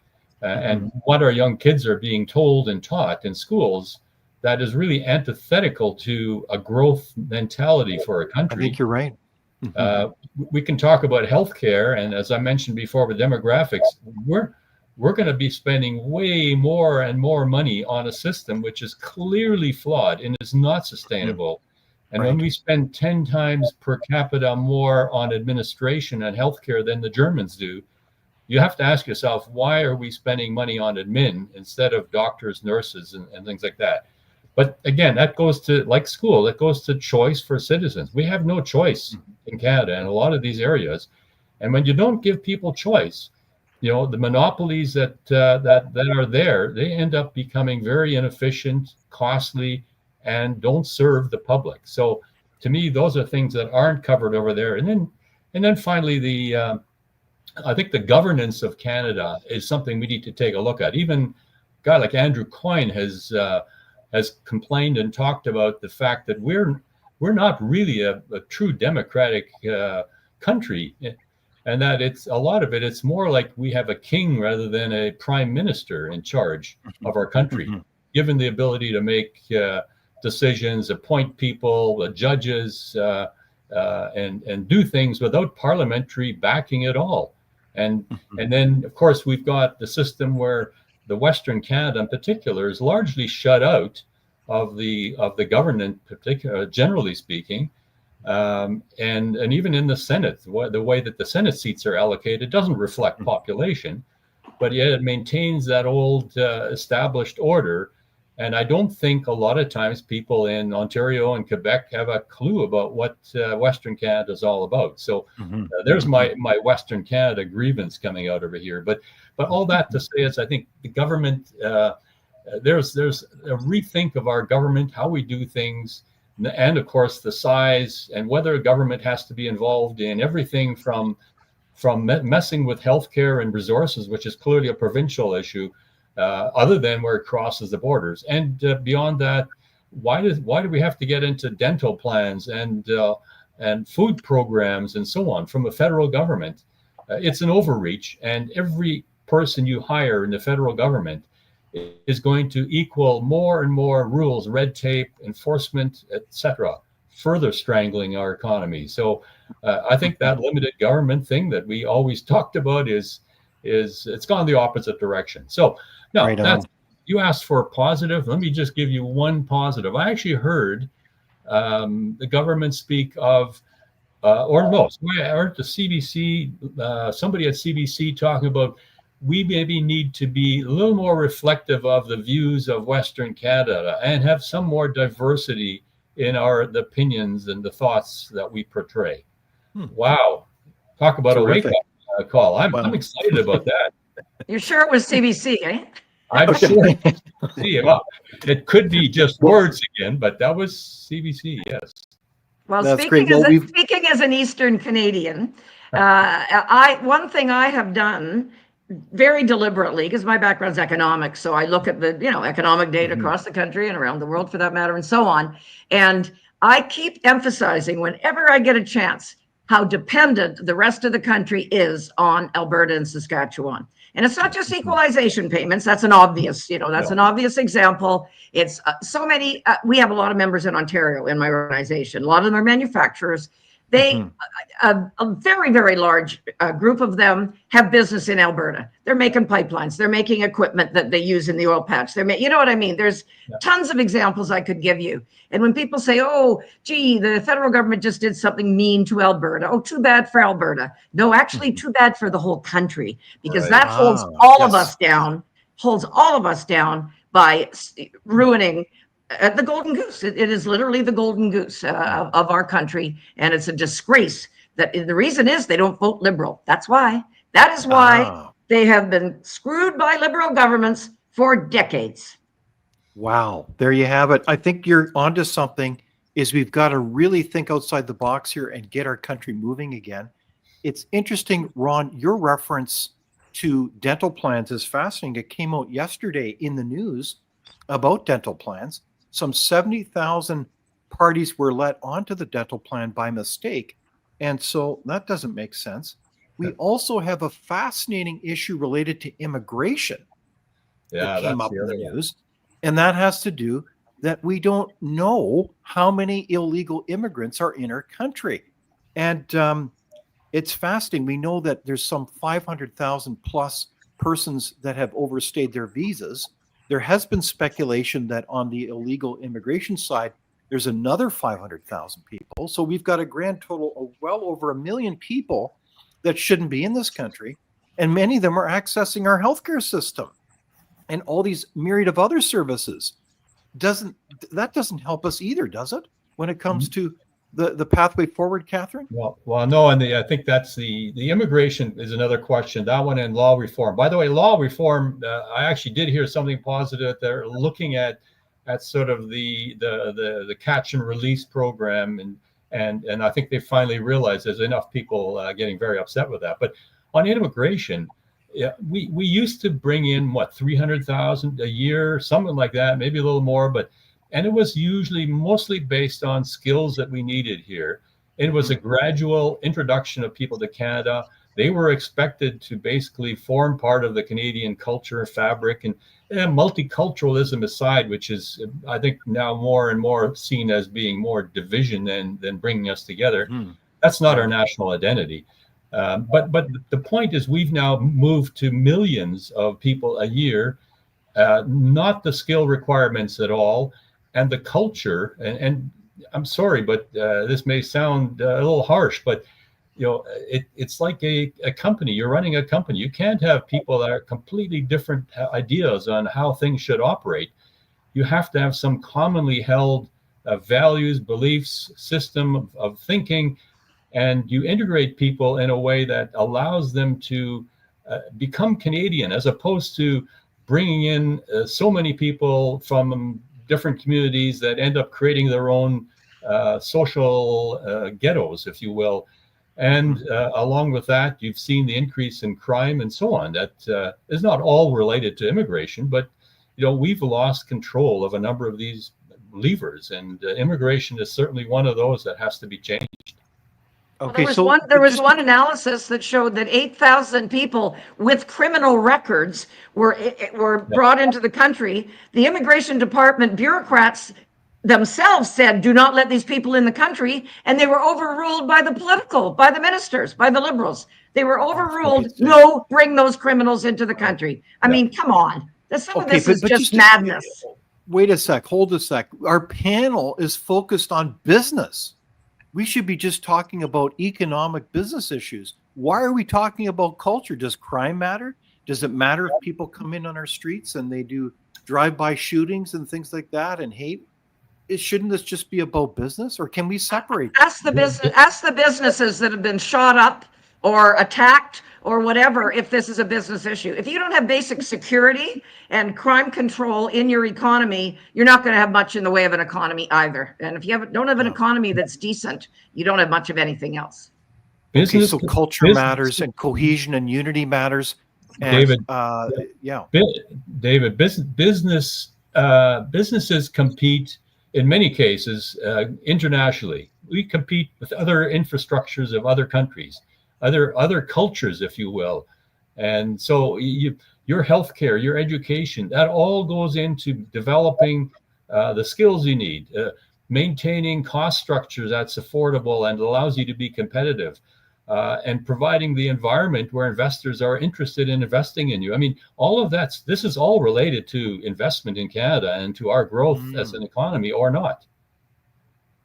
And what our young kids are being told and taught in schools that is really antithetical to a growth mentality for a country. I think you're right. We can talk about healthcare, and as I mentioned before with demographics, we're going to be spending way more and more money on a system which is clearly flawed and is not sustainable. And when we spend 10 times per capita more on administration and healthcare than the Germans do, you have to ask yourself, why are we spending money on admin instead of doctors, nurses, and things like that? But again, that goes to, like school, it goes to choice for citizens. We have no choice in Canada in a lot of these areas. And when you don't give people choice, the monopolies that are there, they end up becoming very inefficient, costly, and don't serve the public. So to me, those are things that aren't covered over there. And then finally, I think the governance of Canada is something we need to take a look at. Even a guy like Andrew Coyne has complained and talked about the fact that we're not really a true democratic country, and that it's a lot of it's more like we have a king rather than a prime minister in charge of our country, given the ability to make decisions, appoint people, judges, and do things without parliamentary backing at all. And then, of course, we've got the system where the Western Canada in particular is largely shut out of the government, generally speaking, and even in the Senate, the way that the Senate seats are allocated doesn't reflect population, but yet it maintains that old established order And I don't think a lot of times people in Ontario and Quebec have a clue about what Western Canada is all about. So there's my Western Canada grievance coming out over here. But all that to say is, I think the government, there's a rethink of our government, how we do things, and of course the size and whether a government has to be involved in everything from messing with healthcare and resources, which is clearly a provincial issue, other than where it crosses the borders. And beyond that, why do we have to get into dental plans and food programs and so on from a federal government? It's an overreach, and every person you hire in the federal government is going to equal more and more rules, red tape, enforcement, etc., further strangling our economy. So I think that limited government thing that we always talked about is it's gone the opposite direction. So now you asked for a positive. Let me just give you one positive. I actually heard the government speak of, or the CBC, somebody at CBC talking about, we maybe need to be a little more reflective of the views of Western Canada and have some more diversity in the opinions and the thoughts that we portray. Wow. Talk about Terrific. a wake-up call. I'm excited about that. You're sure it was CBC, eh? I'm sure. It could be just words again, but that was CBC, yes. Well, That's speaking great. speaking as an Eastern Canadian, one thing I have done very deliberately, because my background's economics, so I look at the economic data across the country and around the world for that matter, and so on. And I keep emphasizing whenever I get a chance how dependent the rest of the country is on Alberta and Saskatchewan. And it's not just equalization payments. That's an obvious, an obvious example. It's so many. We have a lot of members in Ontario in my organization. A lot of them are manufacturers. They, a very, very large group of them have business in Alberta. They're making pipelines. They're making equipment that they use in the oil patch. You know what I mean? There's tons of examples I could give you. And when people say, oh, gee, the federal government just did something mean to Alberta. Oh, too bad for Alberta. No, actually too bad for the whole country, because that holds all of us down by ruining the golden goose. It is literally the golden goose of our country. And it's a disgrace that the reason is they don't vote Liberal. That's why. That is why they have been screwed by Liberal governments for decades. Wow. There you have it. I think you're onto something. Is we've got to really think outside the box here and get our country moving again. It's interesting, Ron, your reference to dental plans is fascinating. It came out yesterday in the news about dental plans. Some 70,000 parties were let onto the dental plan by mistake. And so that doesn't make sense. We also have a fascinating issue related to immigration that came up in the news. And that has to do that we don't know how many illegal immigrants are in our country. And it's fascinating. We know that there's some 500,000 plus persons that have overstayed their visas. There has been speculation that on the illegal immigration side, there's another 500,000 people. So we've got a grand total of well over 1 million people that shouldn't be in this country. And many of them are accessing our healthcare system and all these myriad of other services. That doesn't help us either, does it? When it comes to the pathway forward, Catherine? Well, no, and I think that's the immigration is another question. That one and law reform. By the way, law reform, I actually did hear something positive. They're looking at sort of the catch and release program, and I think they finally realized there's enough people getting very upset with that. But on immigration, we used to bring in 300,000 a year, something like that, maybe a little more, and it was usually mostly based on skills that we needed here. It was a gradual introduction of people to Canada. They were expected to basically form part of the Canadian culture fabric, and multiculturalism aside, which is, I think, now more and more seen as being more division than bringing us together. That's not our national identity. But the point is, we've now moved to millions of people a year, not the skill requirements at all, and the culture. And I'm sorry, but this may sound a little harsh, but it's like a company. You're running a company. You can't have people that are completely different ideas on how things should operate. you have to have some commonly held values, beliefs, system of thinking, and you integrate people in a way that allows them to become Canadian, as opposed to bringing in so many people from different communities that end up creating their own social ghettos, if you will. And along with that, you've seen the increase in crime and so on. That is not all related to immigration, but we've lost control of a number of these levers, and immigration is certainly one of those that has to be changed. Okay, There was one analysis that showed that 8,000 people with criminal records were brought into the country. The immigration department bureaucrats themselves said, do not let these people in the country. And they were overruled by the ministers, by the Liberals. They were overruled. No, bring those criminals into the country. I mean, come on. Some of this is just madness. Wait a sec. Hold a sec. Our panel is focused on business. We should be just talking about economic business issues. Why are we talking about culture? Does crime matter? Does it matter if people come in on our streets and they do drive-by shootings and things like that and hate? Shouldn't this just be about business, or can we separate? Ask the businesses that have been shot up or attacked or whatever, if this is a business issue. If you don't have basic security and crime control in your economy, you're not going to have much in the way of an economy either. And if you don't have an economy that's decent, you don't have much of anything else. Okay, so culture matters, and cohesion and unity matters. And, David, David, businesses compete in many cases internationally. We compete with other infrastructures of other countries, other cultures, if you will. And so your healthcare, your education, that all goes into developing the skills you need, maintaining cost structures that's affordable and allows you to be competitive, and providing the environment where investors are interested in investing in you. I mean, all of this is all related to investment in Canada and to our growth as an economy, or not.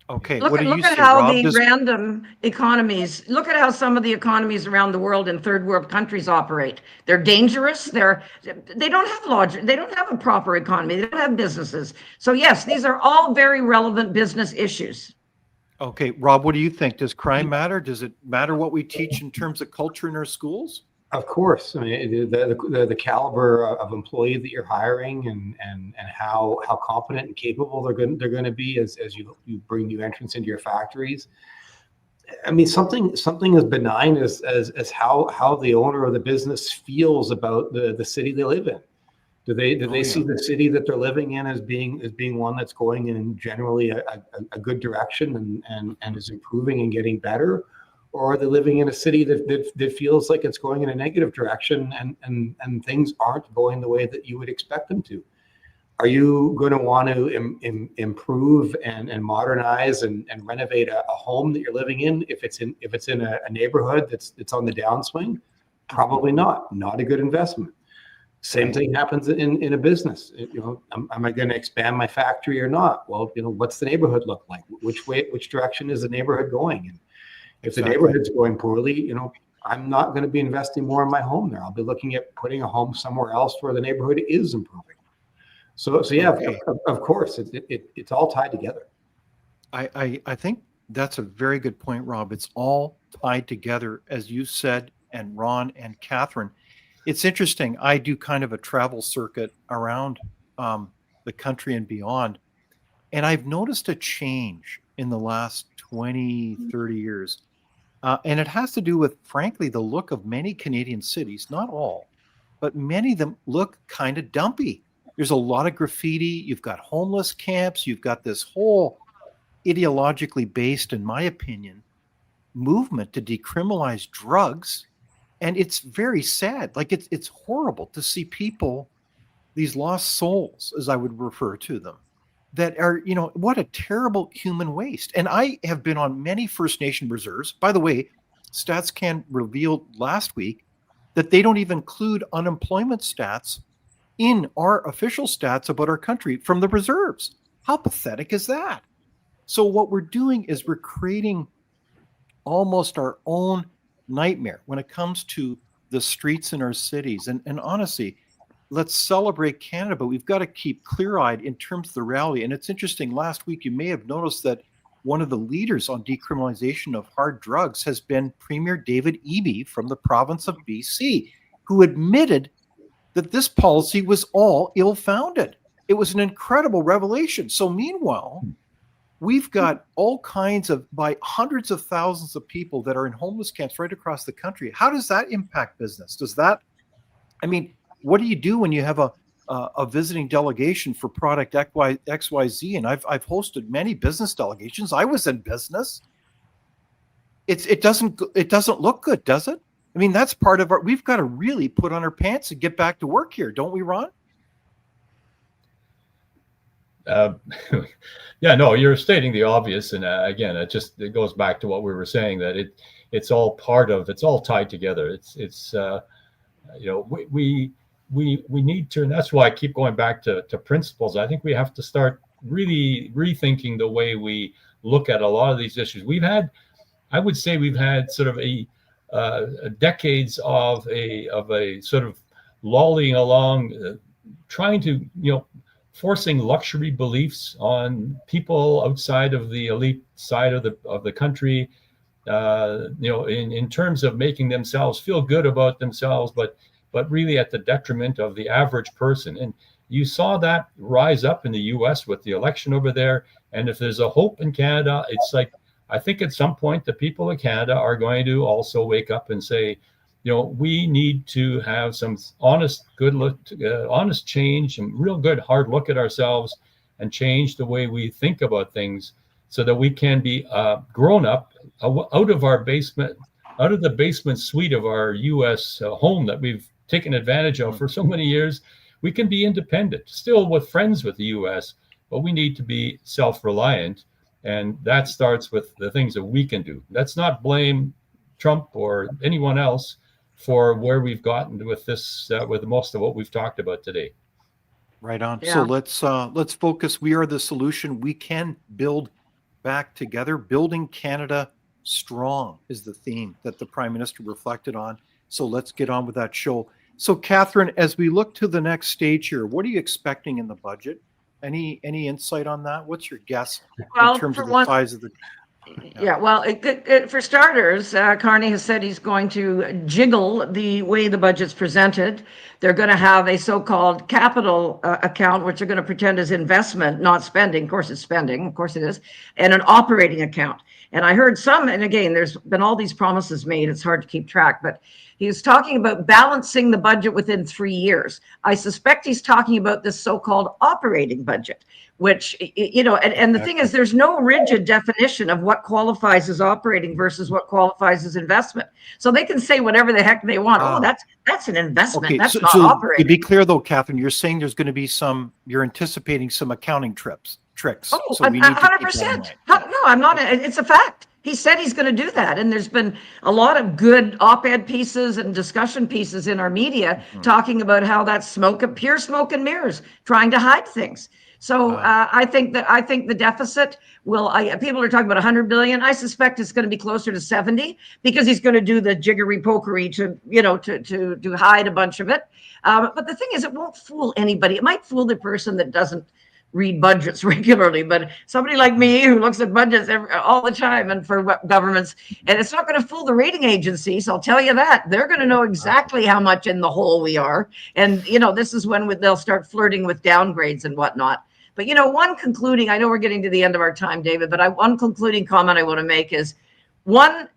Okay, look at how random economies, look at how some of the economies around the world in third world countries operate. They're dangerous. They don't have logic. They don't have a proper economy. They don't have businesses. So yes, these are all very relevant business issues. Okay, Rob, what do you think? Does crime matter? Does it matter what we teach in terms of culture in our schools? Of course. I mean, the caliber of employee that you're hiring and how competent and capable they're going to be as you bring new entrants into your factories. I mean, something as benign as how the owner of the business feels about the city they live in. Do they see the city that they're living in as being one that's going in generally a good direction and is improving and getting better? Or are they living in a city that feels like it's going in a negative direction and things aren't going the way that you would expect them to? Are you going to want to improve and modernize and renovate a home that you're living in if it's in a neighborhood that's on the downswing? Probably not. Not a good investment. Same thing happens in a business. Am I going to expand my factory or not? Well, what's the neighborhood look like? Which direction is the neighborhood going? And if the neighborhood's going poorly, I'm not going to be investing more in my home there. I'll be looking at putting a home somewhere else where the neighborhood is improving. So yeah, okay. Of course, it's all tied together. I think that's a very good point, Rob. It's all tied together, as you said, and Ron and Catherine. It's interesting. I do kind of a travel circuit around the country and beyond, and I've noticed a change in the last 20, 30 years. And it has to do with, frankly, the look of many Canadian cities, not all, but many of them look kind of dumpy. There's a lot of graffiti. You've got homeless camps. You've got this whole ideologically based, in my opinion, movement to decriminalize drugs. And it's very sad. Like it's horrible to see people, these lost souls, as I would refer to them, that are, what a terrible human waste. And I have been on many First Nation reserves. By the way, StatsCan revealed last week that they don't even include unemployment stats in our official stats about our country from the reserves. How pathetic is that? So what we're doing is we're creating almost our own nightmare when it comes to the streets in our cities. And honestly, let's celebrate Canada, but we've got to keep clear-eyed in terms of the reality. And it's interesting, last week you may have noticed that one of the leaders on decriminalization of hard drugs has been Premier David Eby from the province of BC, who admitted that this policy was all ill-founded. It was an incredible revelation. So meanwhile, we've got all kinds of, by hundreds of thousands of people that are in homeless camps right across the country. How does that impact business? Does that, I mean, what do you do when you have a visiting delegation for product XYZ? And I've hosted many business delegations. I was in business. It doesn't look good, does it? I mean, that's part of we've got to really put on our pants and get back to work here, don't we, Ron? Yeah, no, you're stating the obvious. And again, it goes back to what we were saying, that it's all tied together. We need to, and that's why I keep going back to principles. I think we have to start really rethinking the way we look at a lot of these issues. I would say we've had sort of a decades of a sort of lolling along, trying to, forcing luxury beliefs on people outside of the elite side of the country, in terms of making themselves feel good about themselves, but really at the detriment of the average person. And you saw that rise up in the US with the election over there. And if there's a hope in Canada, it's like, I think at some point the people of Canada are going to also wake up and say, we need to have some honest change, and real good hard look at ourselves and change the way we think about things, so that we can be grown up out of the basement suite of our US home that we've taken advantage of for so many years. We can be independent, still with friends with the US, but we need to be self-reliant. And that starts with the things that we can do. Let's not blame Trump or anyone else for where we've gotten with this, with most of what we've talked about today. Right on. Yeah. So let's focus. We are the solution. We can build back together. Building Canada strong is the theme that the Prime Minister reflected on. So let's get on with that show. So Catherine, as we look to the next stage here, what are you expecting in the budget? Any insight on that? What's your guess in terms of the size of the? Yeah, well, for starters, Carney has said he's going to jiggle the way the budget's presented. They're going to have a so-called capital account, which they're going to pretend is investment, not spending. Of course, it's spending. Of course, it is. And an operating account. And I heard some, and again, there's been all these promises made. It's hard to keep track, but he was talking about balancing the budget within 3 years. I suspect he's talking about this so-called operating budget, which, and the thing is, there's no rigid definition of what qualifies as operating versus what qualifies as investment. So they can say whatever the heck they want. Oh, that's an investment. Okay, that's not operating. To be clear though, Catherine, you're saying there's going to be you're anticipating some accounting tricks. Oh, so we need 100%. No, I'm not. It's a fact. He said he's going to do that. And there's been a lot of good op-ed pieces and discussion pieces in our media talking about how that's pure smoke and mirrors, trying to hide things. So I think the deficit will, people are talking about 100 billion. I suspect it's going to be closer to 70, because he's going to do the jiggery pokery to hide a bunch of it. But the thing is, it won't fool anybody. It might fool the person that doesn't read budgets regularly, but somebody like me who looks at budgets all the time and for governments, and it's not going to fool the rating agencies. I'll tell you that. They're going to know exactly how much in the hole we are. And, this is when they'll start flirting with downgrades and whatnot. But, one concluding, I know we're getting to the end of our time, David, but one concluding comment I want to make is one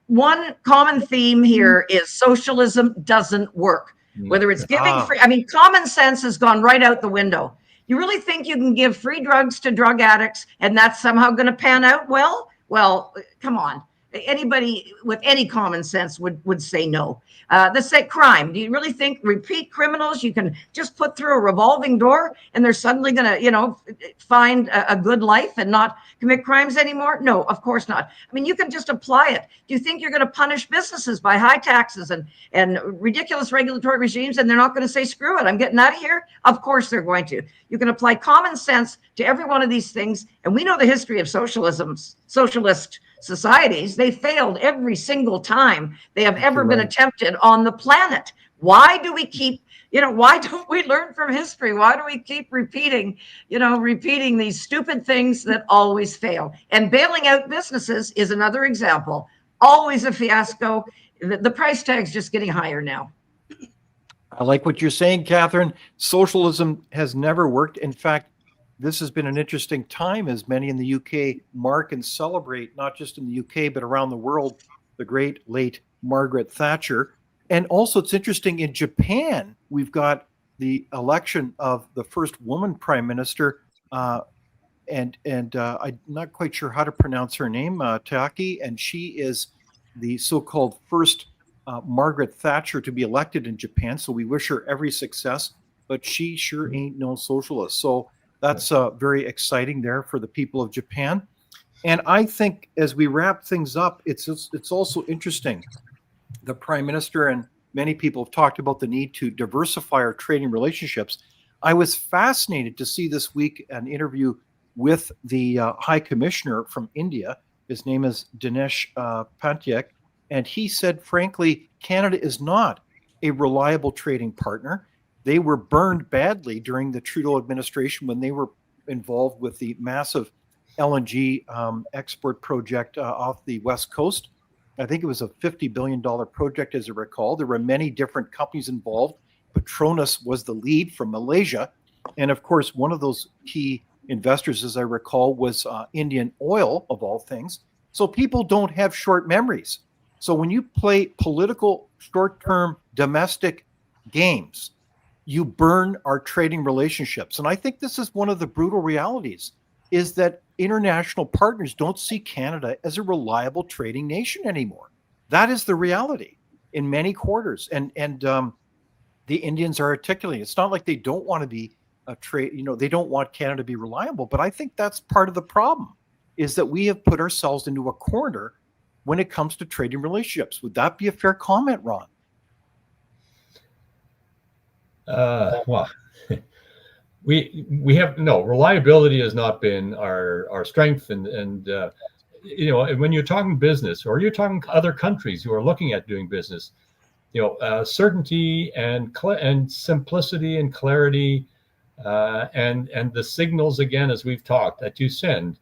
common theme here is socialism doesn't work. Whether it's giving free, common sense has gone right out the window. You really think you can give free drugs to drug addicts and that's somehow going to pan out well? Well, come on. Anybody with any common sense would say no. The same crime. Do you really think repeat criminals you can just put through a revolving door and they're suddenly going to, find a good life and not commit crimes anymore? No, of course not. You can just apply it. Do you think you're going to punish businesses by high taxes and ridiculous regulatory regimes and they're not going to say, screw it, I'm getting out of here? Of course they're going to. You can apply common sense to every one of these things. And we know the history of socialist societies. They failed every single time they have ever been attempted on the planet. Why do we keep, why don't we learn from history? Why do we keep repeating these stupid things that always fail? And bailing out businesses is another example. Always a fiasco. The price tag's just getting higher now. I like what you're saying, Catherine. Socialism has never worked. In fact, this has been an interesting time as many in the UK mark and celebrate, not just in the UK, but around the world, the great late Margaret Thatcher. And also, it's interesting, in Japan, we've got the election of the first woman prime minister, and I'm not quite sure how to pronounce her name, Taki, and she is the so-called first Margaret Thatcher to be elected in Japan. So we wish her every success, but she sure ain't no socialist. So that's very exciting there for the people of Japan. And I think as we wrap things up, it's also interesting. The Prime Minister and many people have talked about the need to diversify our trading relationships. I was fascinated to see this week an interview with the High Commissioner from India. His name is Dinesh Pantyek, and he said, frankly, Canada is not a reliable trading partner. They were burned badly during the Trudeau administration when they were involved with the massive LNG export project off the West Coast. I think it was a $50 billion project, as I recall. There were many different companies involved. Petronas was the lead from Malaysia. And of course, one of those key investors, as I recall, was Indian Oil, of all things. So people don't have short memories. So when you play political, short-term, domestic games, you burn our trading relationships. And I think this is one of the brutal realities, is that international partners don't see Canada as a reliable trading nation anymore. That is the reality in many quarters. And the Indians are articulating. It's not like they don't want to be a trade, they don't want Canada to be reliable. But I think that's part of the problem, is that we have put ourselves into a corner when it comes to trading relationships. Would that be a fair comment, Ron? Well, we have no reliability has not been our strength, and when you're talking business or you're talking other countries who are looking at doing business, certainty and simplicity and clarity, and the signals, again, as we've talked, that you send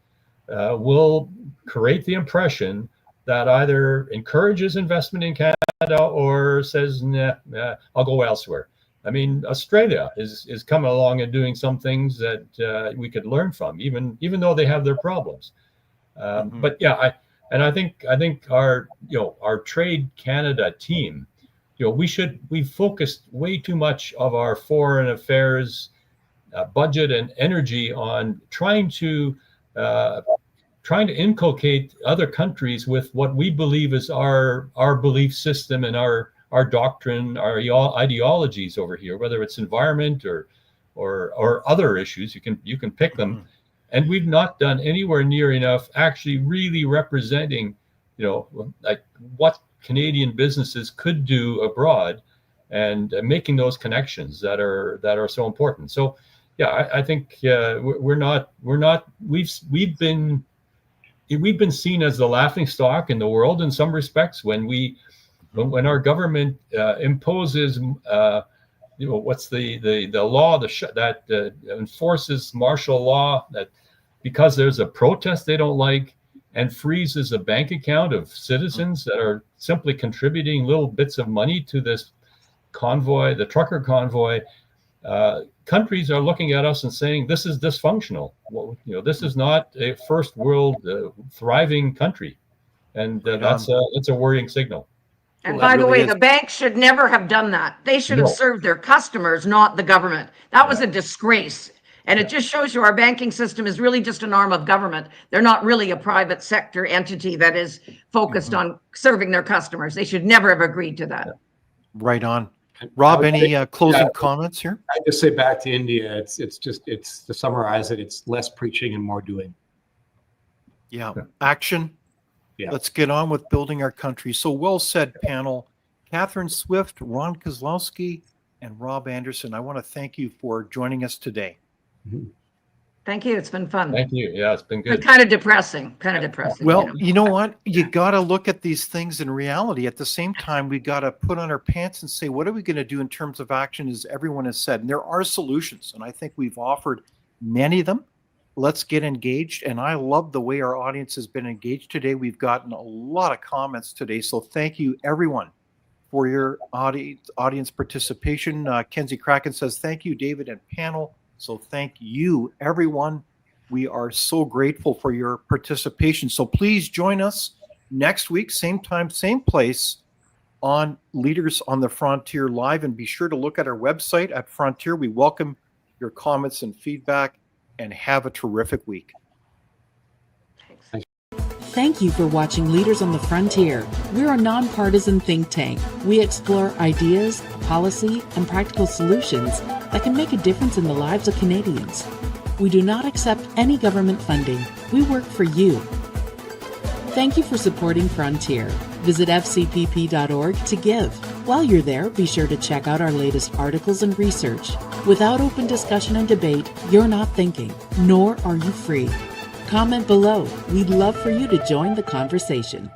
will create the impression that either encourages investment in Canada or says, nah, I'll go elsewhere. I mean, Australia is coming along and doing some things that we could learn from, even though they have their problems. But yeah, I think our Trade Canada team, we focused way too much of our foreign affairs budget and energy on trying to inculcate other countries with what we believe is our belief system and our doctrine, our ideologies over here, whether it's environment or other issues. You can pick them, and we've not done anywhere near enough actually really representing, like what Canadian businesses could do abroad, and making those connections that are so important. So, yeah, I think we've been seen as the laughing stock in the world in some respects when our government imposes, what's the law that enforces martial law, that because there's a protest they don't like, and freezes a bank account of citizens that are simply contributing little bits of money to this convoy, the trucker convoy. Countries are looking at us and saying, this is dysfunctional. Well, this is not a first world thriving country. And that's a worrying signal. And by the way, the banks should never have done that. They should have served their customers, not the government. That was a disgrace. And it just shows you our banking system is really just an arm of government. They're not really a private sector entity that is focused on serving their customers. They should never have agreed to that. Right on. Rob, any closing comments here? I just say back to India. It's to summarize it. It's less preaching and more doing. Yeah. Action. Yeah. Let's get on with building our country. So well said, panel. Catherine Swift, Ron Koslowsky, and Rob Anderson, I want to thank you for joining us today. Thank you. It's been fun. Thank you. Yeah, it's been good. But kind of depressing. Well, you know what? You got to look at these things in reality. At the same time, we got to put on our pants and say, what are we going to do in terms of action, as everyone has said? And there are solutions, and I think we've offered many of them. Let's get engaged. And I love the way our audience has been engaged today. We've gotten a lot of comments today. So thank you, everyone, for your audience participation. Kenzie Kraken says, thank you, David and panel. So thank you, everyone. We are so grateful for your participation. So please join us next week, same time, same place, on Leaders on the Frontier Live. And be sure to look at our website at Frontier. We welcome your comments and feedback, and have a terrific week. Thank you for watching Leaders on the Frontier. We're a nonpartisan think tank. We explore ideas, policy, and practical solutions that can make a difference in the lives of Canadians. We do not accept any government funding. We work for you. Thank you for supporting Frontier. Visit fcpp.org to give. While you're there, be sure to check out our latest articles and research. Without open discussion and debate, you're not thinking, nor are you free. Comment below. We'd love for you to join the conversation.